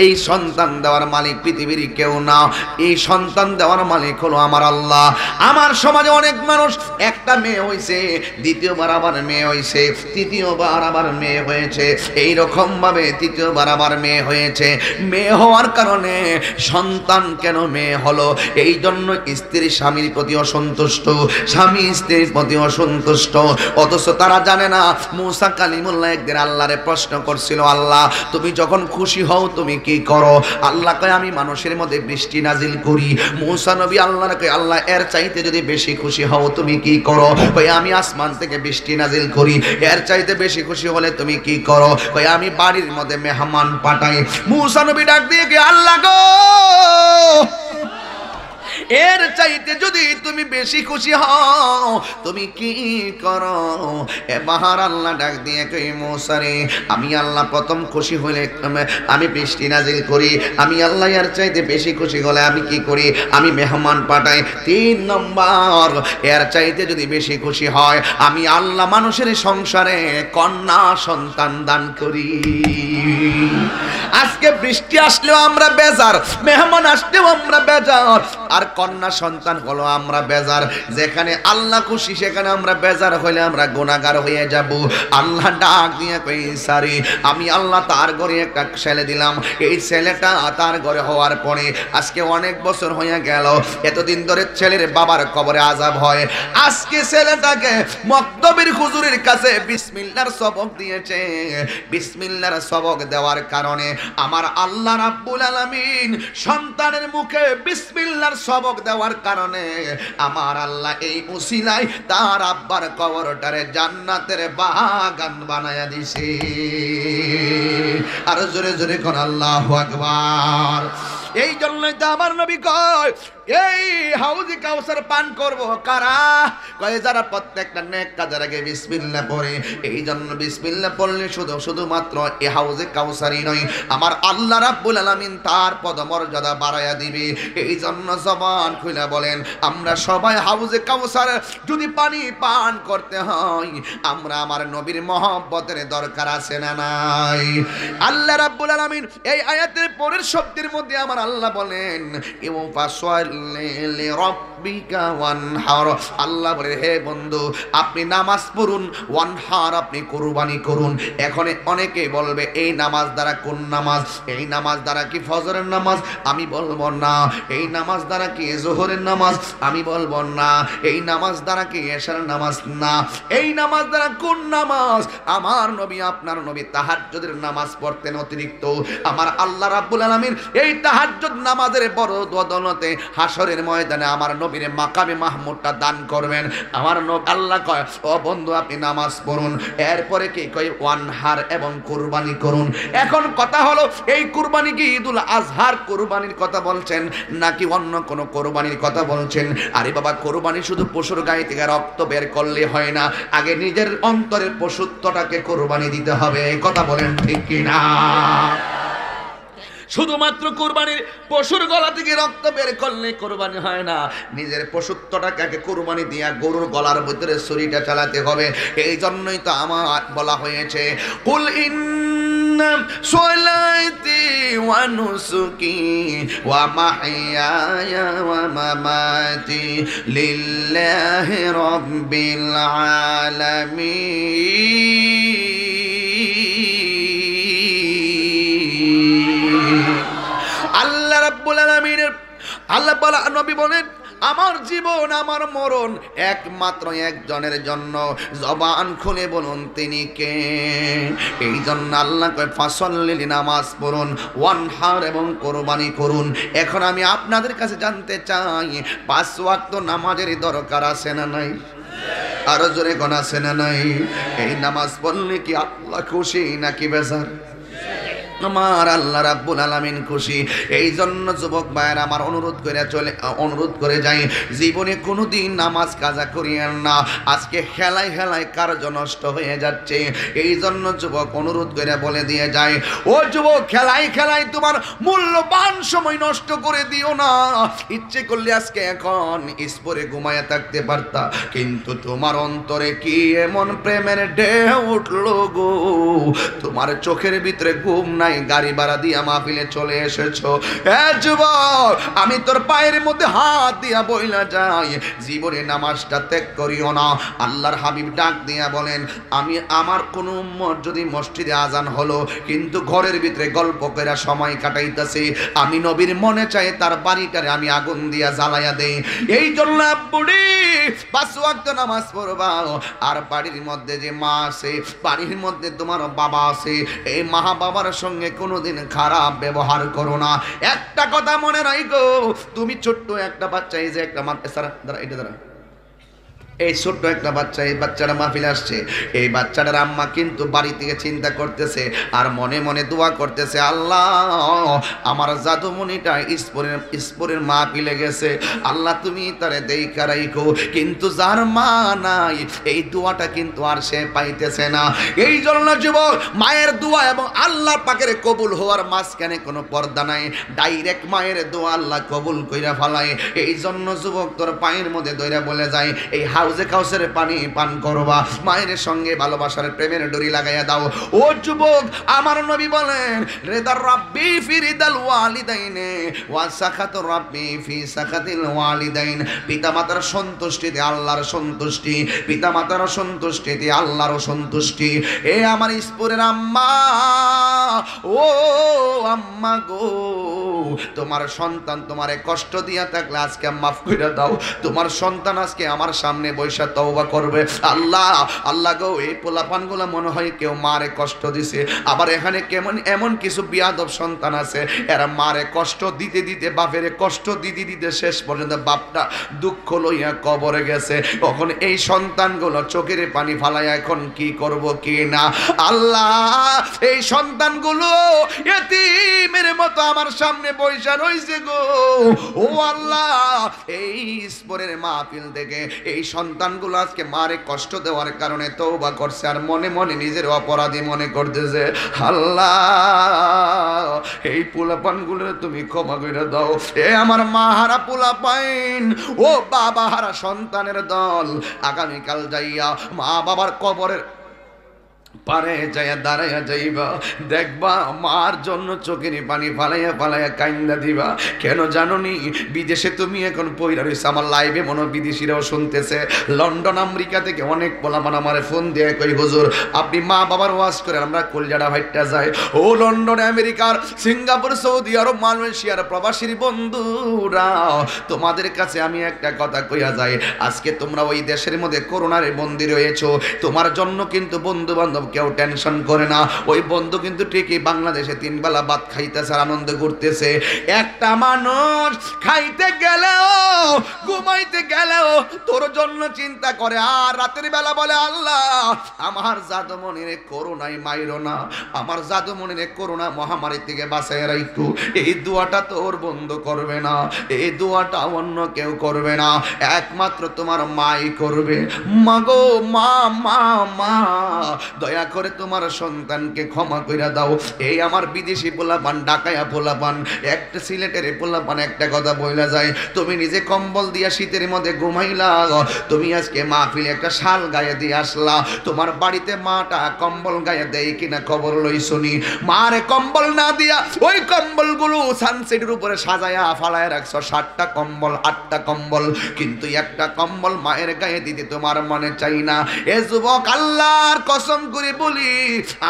এই সন্তান দেওয়ার মালিক পৃথিবীর কেউ না, এই সন্তান দেওয়ার মালিক হলো আমার আল্লাহ। আমার সমাজে অনেক মানুষ একটা মেয়ে হয়েছে, দ্বিতীয়বার আবার মেয়ে হয়েছে, তৃতীয়বার আবার মেয়ে হয়েছে, এই রকম ভাবে তৃতীয়বার আবার মেয়ে হয়েছে। মেয়ে হওয়ার কারণে সন্তান কেন মেয়ে হলো, এই জন্য স্ত্রী স্বামীর প্রতি অসন্তুষ্ট, স্বামী স্ত্রীর প্রতি অসন্তুষ্ট। অথচ তারা জানে না মুসা কালিমুল্লাহ একদিন আল্লাহরে প্রশ্ন করছিল, আল্লাহ তুমি যখন খুশি হও তুমি কি করো? আল্লাহ কয় আমি মানুষের মধ্যে বৃষ্টি নাজিল করি। মুসা নবী আল্লাহর কয় আল্লাহ এর চাইতে যদি বেশি খুশি হও তুমি কি করো? কয় আমি আসমান থেকে বৃষ্টি নাজিল করি। এর চাইতে বেশি খুশি হলে তুমি কি করো? কয় আমি বাড়ির মধ্যে মেহমান পাঠাই। মুসা নবী ডাক দিয়ে কে আল্লাহ গো, এর চাইতে যদি তুমি বেশি খুশি হও তুমি কি করো? এবার আল্লাহ ডাক দিয়ে কই মুসা রে, আমি আল্লাহ প্রথম খুশি হলে আমি বৃষ্টি নাজিল করি। আমি আল্লাহ এর চাইতে বেশি খুশি হলে আমি কি করি? আমি মেহমান পাঠাই। 3 নম্বর, এর চাইতে যদি বেশি খুশি হয় আমি আল্লাহ মানুষের সংসারে কন্যা সন্তান দান করি। আজকে বৃষ্টি আসলেও আমরা বেজার, মেহমান আসলেও আমরা বেজার, আর কন্যা সন্তান হলো আমরা বেজার। যেখানে আল্লাহ খুশি সেখানে আমরা বেজার হইলে আমরা গুনাহগার হয়ে যাব। আল্লাহ ডাক দিয়ে কই সারি, আমি আল্লাহ তার ঘরে একটা ছেলে দিলাম। এই ছেলেটা তার ঘরে হওয়ার পরে আজকে অনেক বছর হয়ে গেল, এতদিন ধরে ছেলের বাবার কবরে আযাব হয়। আজকে ছেলেটাকে মক্তবের হুজুরের কাছে বিসমিল্লাহর সবক দিয়েছে। বিসমিল্লাহর সবক দেওয়ার কারণে আমার আল্লাহ রাব্বুল আলামিন সন্তানের মুখে বিসমিল্লাহর সবক দেওয়ার কারণে আমার আল্লাহ এই উসিলায় তার আব্বার কবরটারে জান্নাতের বাগান বানায়া দিছে। আর জোরে জোরে কোন আল্লাহু আকবার। এই জন্যই তো আমার নবী কয় এই হাউজে কাউসার পান করব কারা? কয় যারা প্রত্যেকটা নেক কাজের আগে বিসমিল্লাহ পড়ে। এই জন্য বিসমিল্লাহ পড়লে শুধুমাত্র এই হাউজে কাউসারই নয়, আমার আল্লাহ রাব্বুল আলামিন তার পদমর্যাদা বাড়ায়া দিবে। এই জন্য জবান খুলে বলেন, আমরা সবাই হাউজে কাউসার যদি পানি পান করতে হয় আমরা আমার নবীর মহব্বতের দরকার আছে না নাই? আল্লাহ রাব্বুল আলামিন এই আয়াতের পরের শব্দের মধ্যে আমার আল্লাহ বলেন আল্লাহ বলে হে বন্ধু আপনি নামাজ পড়ুন, ওয়ানহার আপনি কুরবানি করুন। এখন অনেকে বলবে এই নামাজ দ্বারা কোন নামাজ? এই নামাজ দ্বারা কি ফজরের নামাজ? আমি বলবো না। এই নামাজ দ্বারা কি যোহরের নামাজ? আমি বলবো না। এই নামাজ দ্বারা কি এশার নামাজ? না। এই নামাজ দ্বারা কোন নামাজ? আমার নবী আপনার নবী তাহাজ্জুদের নামাজ পড়তেন অতিরিক্ত। আমার আল্লাহ রাব্বুল আলামিন এই তাহাজ্জুদ নামাজের বড় বদৌলতে হাসরের ময়দানে আমার নবীর মাকামে মাহমুদটা দান করবেন। আমার আল্লাহ কয় ও বন্ধু আপনি নামাজ পড়ুন, এরপরে কি কয় ওয়ানহার এবং কুরবানি করুন। এখন কথা হলো এই কুরবানি কি ঈদুল আজহার কুরবানির কথা বলছেন নাকি অন্য কোন কুরবানির কথা বলছেন? আরে বাবা, কুরবানি শুধু পশুর গায়ে থেকে রক্ত বের করলে হয় না, আগে নিজের অন্তরের পশুত্বটাকে কুরবানি দিতে হবে। কথা বলেন ঠিক কি না? শুধুমাত্র কুরবানির পশুর গলা থেকে রক্ত বের করলে কুরবানি হয় না, নিজের পশুত্বটাকে কুরবানি দিয়া গরুর গলার ভিতরে ছুরিটা চালাতে হবে। এই জন্যই তো আমার বলা হয়েছে কুল ইন্না সলাতি ওয়া নুসুকি ওয়া মাহইয়ায়া ওয়া মামাতি লিল্লাহি রাব্বিল আলামিন। আল্লাহ রাব্বুল আলামিনের আল্লাহ বলা নবী বলেন আমার জীবন আমার মরণ একমাত্র একজনের জন্য, জবান খুলে বলুন তিনি কে? এই জন্য আল্লাহ কয় ফাসল্লি, নামাজ পড়ুন, ওয়ানহার এবং কোরবানি করুন। এখন আমি আপনাদের কাছে জানতে চাই 5 ওয়াক্ত নামাজের দরকার আছে না নাই? আরো জোরে কোন আছে না নাই? এই নামাজ পড়লে কি আল্লাহ খুশি নাকি বেজার? আমার আল্লাহ রাব্বুল আলামিন খুশি। এই জন্য যুবক ভাইয়েরা আমার অনুরোধ করে যাই, জীবনে কোনোদিন নামাজ কাজা করিয়েন না। আজকে খেলায় খেলায় কার্য নষ্ট হয়ে যাচ্ছে। এই জন্য যুবক অনুরোধ করে বলে দিয়ে যায়, ও যুবক, খেলায় খেলায় তোমার মূল্যবান সময় নষ্ট করে দিও না। ইচ্ছে করলে আজকে এখন ইসপরে ঘুমায় থাকতে পারতা, কিন্তু তোমার অন্তরে কি এমন প্রেমের ঢেউ উঠলো গো, তোমার চোখের ভিতরে ঘুম নাই, গাড়ি ভাড়া দিয়া মাহফিলে চলে এসেছো। এ যুবক, আমি তোর পায়ের মধ্যে হাত দিয়া বইলা যাই, জীবনে নামাজটা ত্যাগ করিও না। আল্লাহর হাবিব ডাক দিয়া বলেন, আমি আমার কোন উম্মত যদি মসজিদে আজান হলো কিন্তু ঘরের ভিতরে গল্প করে সময় কাটাইতেছে, আমি নবীর মনে চাই তার বাড়িটারে আমি আগুন দিয়া জ্বালাইয়া দেই। এই জন্য বুড়ি 5 ওয়াক্ত নামাজ পড়বা। আর বাড়ির মধ্যে যে মা আছে, বাড়ির মধ্যে তোমার বাবা আছে, এই মা বাবার সঙ্গে কোনোদিন খারাপ ব্যবহার করো না। একটা কথা মনে রাখো, তুমি ছোট্ট একটা বাচ্চা, এই যে একটা এটা দ্বারা এই ছোট্ট একটা বাচ্চা, এই বাচ্চাটা মাহফিলে আসছে, এই বাচ্চাটার আম্মা কিন্তু বাড়ি থেকে চিন্তা করতেছে আর মনে মনে দোয়া করতেছে, আল্লাহ আমার জাদুমণিটা ইসপুরের মাহফিলে গেছে, আল্লাহ তুমি তারে দেইখা রাইখো। কিন্তু যার মা নাই, এই দোয়াটা কিন্তু আর সে পাইতেছে না। এই জন্য যুবক, মায়ের দোয়া এবং আল্লাহ পাকের কবুল হওয়ার মাঝখানে কোনো পর্দা নাই, ডাইরেক্ট মায়ের দোয়া আল্লাহ কবুল কইরা ফেলায়। এই জন্য যুবক, তোর পায়ের মধ্যে দইরা বলে যায়, এই হাউজে কাউসের পানি পান করবা, মায়ের সঙ্গে ভালোবাসার প্রেমের ডরি লাগাইয়া দাও। ও যুবক, আমার নবী বলেন, রিদার রাব্বি ফি রিদাল ওয়ালিদাইনে ওয়া সাখাতু রাব্বি ফি সাখাতিল ওয়ালিদাইন। পিতামাতার সন্তুষ্টিতে আল্লাহর সন্তুষ্টি, পিতামাতার সন্তুষ্টিতে আল্লাহর সন্তুষ্টি। এ আমার ইসপুরের আম্মা, ও আম্মা গো, তোমার সন্তান তোমারে কষ্ট দিয়া থাকলে আজকে মাফ করে দাও। তোমার সন্তান আজকে আমার সামনে বৈশা তওবা করবে। আল্লাহ আল্লাহ গো, এই পোলাপানগুলো মনে হয় কেউ মারে কষ্ট দিছে, আবার এখানে কেমন এমন কিছু বিয়াদব সন্তান আছে, এরা মারে কষ্ট দিতে দিতে, বাপেরে কষ্ট দিতে দিতে শেষ পর্যন্ত বাপটা দুঃখ লইয়া কবরে গেছে। তখন এই সন্তানগুলো চোখের পানি ফালায় এখন কি করব কি না। আল্লাহ, এই সন্তানগুলো এতিমের মতো আমার সামনে বৈশা রইছে গো। ও আল্লাহ, এই ইসপরের মাহফিল থেকে এই সন্তানগুলো আজকে মারে কষ্ট দেওয়ার কারণে তওবা করছে আর মনে মনে নিজের অপরাধী মনে করতেছে। আল্লাহ, এই পোলাপানগুলো তুমি ক্ষমা করে দাও। এ আমার মা হারা পোলাপাইন, ও বাবা হারা সন্তানের দল, আগামীকাল যাইয়া মা বাবার কবরের পারে যাইয়া দাঁড়াইয়া যাইবা, দেখবা মার জন্য চোখের পানি ফালাইয়া ফালাইয়া কাইন্দা দিবা। কেন জানোনি? বিদেশে তুমি এখন পয়রা রইছ, আমার লাইভে মনে বিদেশিরাও শুনতেছে, লন্ডন আমেরিকা থেকে অনেক পোলাপান আমারে ফোন দিয়ে কই, হুজুর আপনি মা বাবার ওয়াজ করে আমরা কলজাটা ভাইটটা যাই। ও লন্ডন, আমেরিকার, সিঙ্গাপুর, সৌদি আরব, মালয়েশিয়ার প্রবাসীর বন্ধুরা, তোমাদের কাছে আমি একটা কথা কইয়া যাই, আজকে তোমরা ওই দেশের মধ্যে করোনার বন্দী রয়েছো, তোমার জন্য কিন্তু বন্ধু বান্ধব কেউ টেনশন করে না। ওই বন্ধু কিন্তু ঠিকই বাংলাদেশে 3 বেলা ভাত খাইতেছে, আনন্দ করতেছে। একটা মানুষ খাইতে গেলেও ঘুমাইতে গেলেও তোর জন্য চিন্তা করে, আর রাতের বেলা বলে, আল্লাহ আমার জাদুমণির করোনায় মাইরো না, আমার জাদুমণির করোনা মহামারী থেকে বাঁচায় রাখো। এই দোয়াটা তোর বন্ধ করবে না, এই দোয়াটা অন্য কেউ করবে না, একমাত্র তোমার মাই করবে। মাগো মা, মা মা, দয়া করে তোমার সন্তানকে ক্ষমা কইরা দাও। এই আমার বিদেশি পোলাপান, ঢাকায়া পোলাপান, একটা সিলেটের পোলাপান একটা কথা বইলা যায়, তুমি নিজে কম্বল দিয়া শীতের মধ্যে ঘুমাইলা, তুমি আজকে মাহফিলে একটা শাল গায়ে দিয়ে আসলা, তোমার বাড়িতে মাটা কম্বল গায়ে দেয় কিনা খবর লই শুনি। মারে কম্বল না দিয়া ওই কম্বলগুলো সানসেটের উপরে সাজায়া ফালায় রাখছো, 7টা কম্বল 8টা কম্বল, কিন্তু একটা কম্বল মায়ের গায়ে দিতে তোমার মনে চাই না। এ যুবক, আল্লাহর কসম করে যদি বলি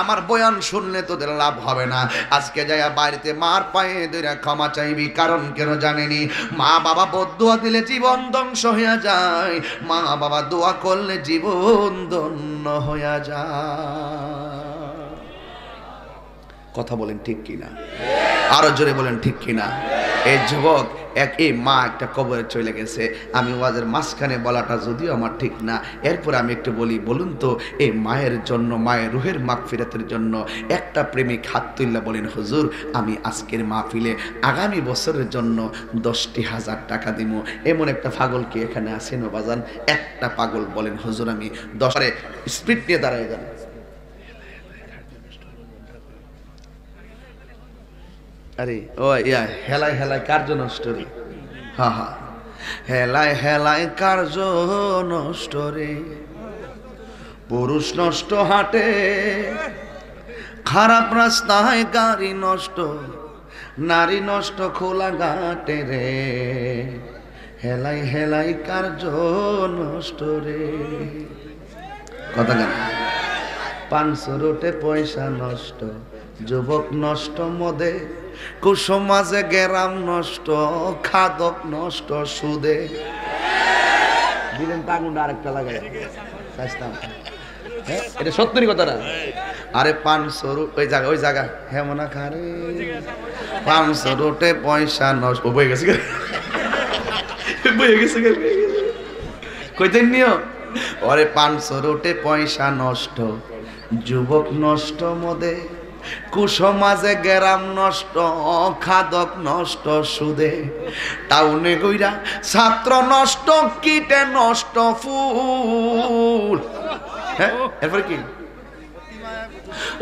আমার বয়ান শুনলে তোদের লাভ হবে না, আজকে যাইয়া বাড়িতে মার পায়ে ধরে ক্ষমা চাইবি। কারণ কেন জানেনি? মা বাবা বদদুয়া দিলে জীবন ধ্বংস হইয়া যায়, মা বাবা দোয়া করলে জীবন ধন্য হইয়া যায়। কথা বলেন ঠিক কিনা? আরো জোরে বলেন ঠিক কিনা? এই যুবক এই মা একটা কবরে চলে গেছে। আমি ওয়াজের মাঝখানে বলাটা যদিও আমার ঠিক না, এরপর আমি একটু বলি। বলুন তো, এই মায়ের জন্য, মায়ের রুহের মাগফিরাতের জন্য একটা প্রেমিক হাত তুললা বলেন, হুজুর আমি আজকের মাহফিলে আগামী বছরের জন্য 10,000 টাকা দিব। এমন একটা পাগল কি এখানে আছেন ও বাজান? একটা পাগল বলেন, হুজুর আমি 10 স্পিড নিয়ে দাঁড়ায় যান। আরে ও ইয়া হেলায় হেলায় কার্য নষ্ট রে, হা হা, হেলায় হেলায় কার্য নষ্ট রে, পুরুষ নষ্ট হাটে, খারাপ রাস্তায় গাড়ি নষ্ট, নারী নষ্ট খোলা ঘাটে রে, হেলাই হেলাই কার্য নষ্ট রে। কথা গান। 500 রোটে পয়সা নষ্ট, যুবক নষ্ট মদে, কুসমাজে গেরাম নষ্ট, খাদক নষ্ট সুদে। দিলেন তাগুন্ডা আরেকটা লাগাই, এটা সত্যি কথা না? আরে 500 ওই জায়গা হেমনা খারে, 500 রোটে পয়সা নষ্ট, বয়ে গেছে বয়ে গেছে কইতেন নিও। ওরে 500 রোটে পয়সা নষ্ট, যুবক নষ্ট মদে, কুসমাজে গেরাম নষ্ট, খাদক নষ্ট সুদে, টাউনে গইরা ছাত্র নষ্ট, কীটে নষ্ট ফুল। হ্যাঁ, এরপরে কি?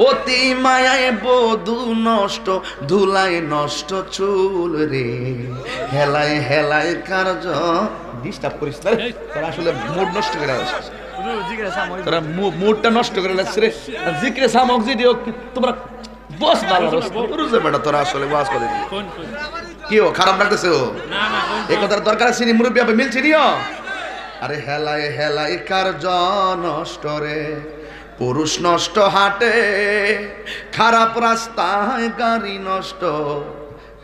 অতি মায়ায় বধূ নষ্ট, ধুলায় নষ্ট চুল রে, হেলায় হেলায় কার্য। ডিস্টার্ব করিস না, তোরা আসলে মুড নষ্ট করে আসছিস, তোরা মুডটা নষ্ট করে লাগছে রে। জিক্রে সামক যদি তোমরা বস ভালো রুজে বেটা, তোরা আসলে ওয়াজ করে দিবি। কি ও খারাপ লাগতেছে? ও এই কথার দরকার আছে নি? মুরব্বি আপনি মিলছি নিও। আরে হেলায় হেলায় কার্য নষ্ট রে, পুরুষ নষ্ট হাটে, খারাপ রাস্তায় গাড়ি নষ্ট,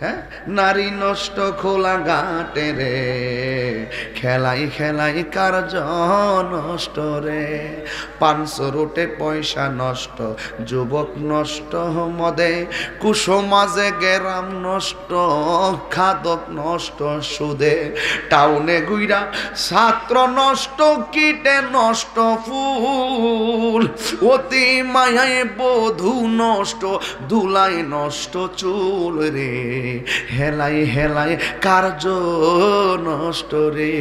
হ্যাঁ নারী নষ্ট খোলা ঘাটে রে, খেলাই খেলাই কার্য নষ্ট রে, 500 রোটে পয়সা নষ্ট, যুবক নষ্ট মদে, কুসমাজে গেরাম নষ্ট, খাদক নষ্ট সুদে, টাউনে গুইরা ছাত্র নষ্ট, কীটে নষ্ট ফুল, অতি মায়ায় বধূ নষ্ট, ধুলায় নষ্ট চুল রে, হেলাই হেলাই কার্য নষ্ট রে।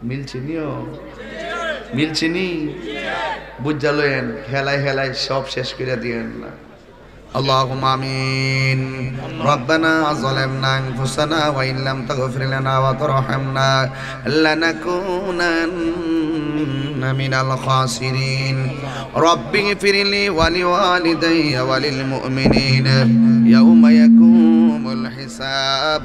মিলছিনিও? মিলছিনি? বুঝালেন? হেলাই হেলাই সব শেষ করে দিয়েন না। اللهم آمين. ربنا ظلمنا أنفسنا وإن لم تغفر لنا وترحمنا لنكونن من الخاسرين. رب اغفر لي ولوالدي وللمؤمنين يوم يقوم الحساب.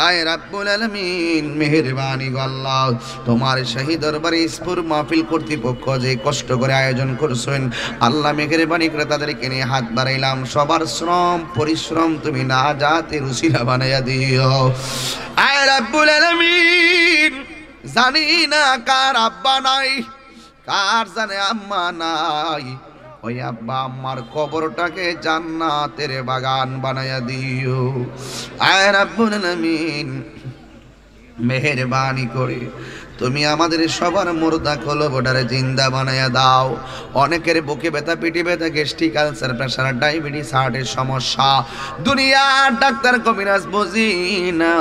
আয় রাব্বুল আলামিন, মেহেরবানি গো আল্লাহ, তোমার শাহী দরবারে ইসপুর মাহফিল কর্তৃপক্ষ যে কষ্ট করে আয়োজন করছেন আল্লাহ, মেহেরবানি করে তাদেরকে নিয়ে হাত বাড়াইলাম। সবার শ্রম পরিশ্রম তুমি নাজাতের উসিলা বানাইয়া দিও। আয় রাব্বুল আলামিন, জানি না কার আব্বা নাই, কার জানে আম্মা নাই, ওই আব্বা আম্মার কবরটাকে জান্নাতের বাগান বানায়া দিও। আয় রাব্বুল আলামিন, মেহেরবানি করে তুমি আমাদের সবার মুর্দা কলবটারে জিন্দা বানায়া দাও। অনেকের বুকে ব্যথা, পিঠে ব্যথা, গ্যাস্ট্রিক, আলসার, প্রেশার, ডায়াবেটিস, হার্টের সমস্যা, দুনিয়ার ডাক্তার কবিরাজ বুঝি না,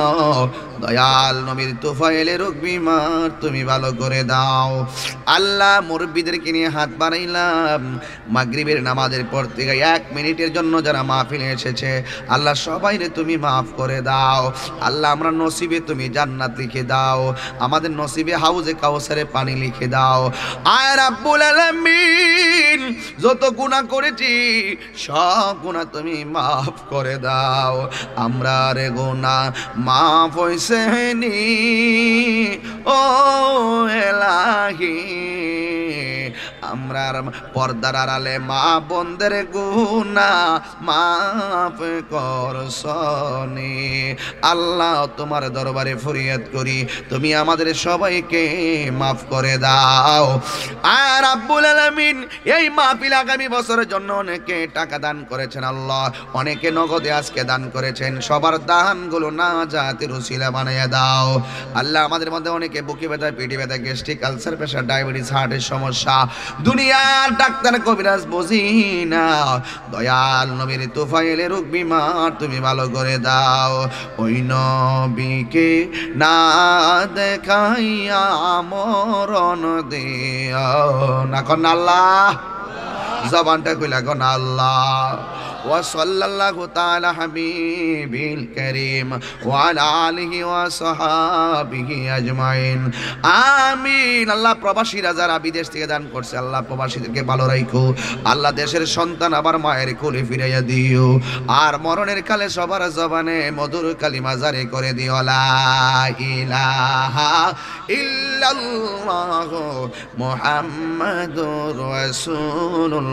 দয়াল নবীর তোফায়েলে রোগ বিমার তুমি ভালো করে দাও। আল্লাহ, মুরব্বীদেরকে নিয়ে হাত বাড়াইলাম, মাগরিবের নামাজের পর থেকে 1 মিনিটের জন্য যারা মাহফিলে এসেছে আল্লাহ সবাইরে তুমি মাফ করে দাও। আল্লাহ, আমরা নসিবে তুমি জান্নাত লিখে দাও, আমাদের নসিবে হাউজে কাউসারে পানি লিখে দাও। আয় রাব্বুল আলামিন, যত গুনাহ করেছি সব গুনাহ তুমি মাফ করে দাও। আমরা রে গুনাহ মাফ হইছে নি ও এলাহি, আমরা পর্দার আড়ালে মা বোনদের গুনাহ মাফ করছনি। আল্লাহ তোমার দরবারে ফরিয়াদ করি তুমি আমাদের সবাইকে মাফ করে দাও। আর রাব্বুল আলামিন এই মাহফিল আগামী বছরের জন্য অনেকে টাকা দান করেছেন আল্লাহ, অনেকে নগদে আজকে দান করেছেন, সবার দানগুলো নাজাতের উসিলা বানিয়ে দাও আল্লাহ। আমাদের মধ্যে অনেকে বুকে ব্যথা, পেটে ব্যথা, গ্যাস্ট্রিক, আলসার, প্রেশার, ডায়াবেটিস, হার্টের সমস্যা, দুনিয়ার ডাক্তার কবিরাজ বুঝি না, দয়াল নবীর তুফাইলের রোগ বিমার তুমি ভালো করে দাও। ওই নবীকে না দেখাইয়া মরণ দিও না, কোন আল্লাহ জবানটা কইলা কোন আল্লাহ। وصلى الله تعالى حبيبي الكريم وعلى آله وصحابه أجمعين আমিন। আল্লাহ প্রবাসীরা যারা বিদেশ থেকে দান করছে আল্লাহ প্রবাসীদেরকে ভালো রাখো আল্লাহ, দেশের সন্তান আবার মায়ের কোলে ফিরাইয়া দিও, আর মরণের কালে সবার জবানে মধুর কালিমা জারি করে দিও লা ইলাহা ইল্লাল্লাহ মুহাম্মাদুর রাসূলুল্লাহ।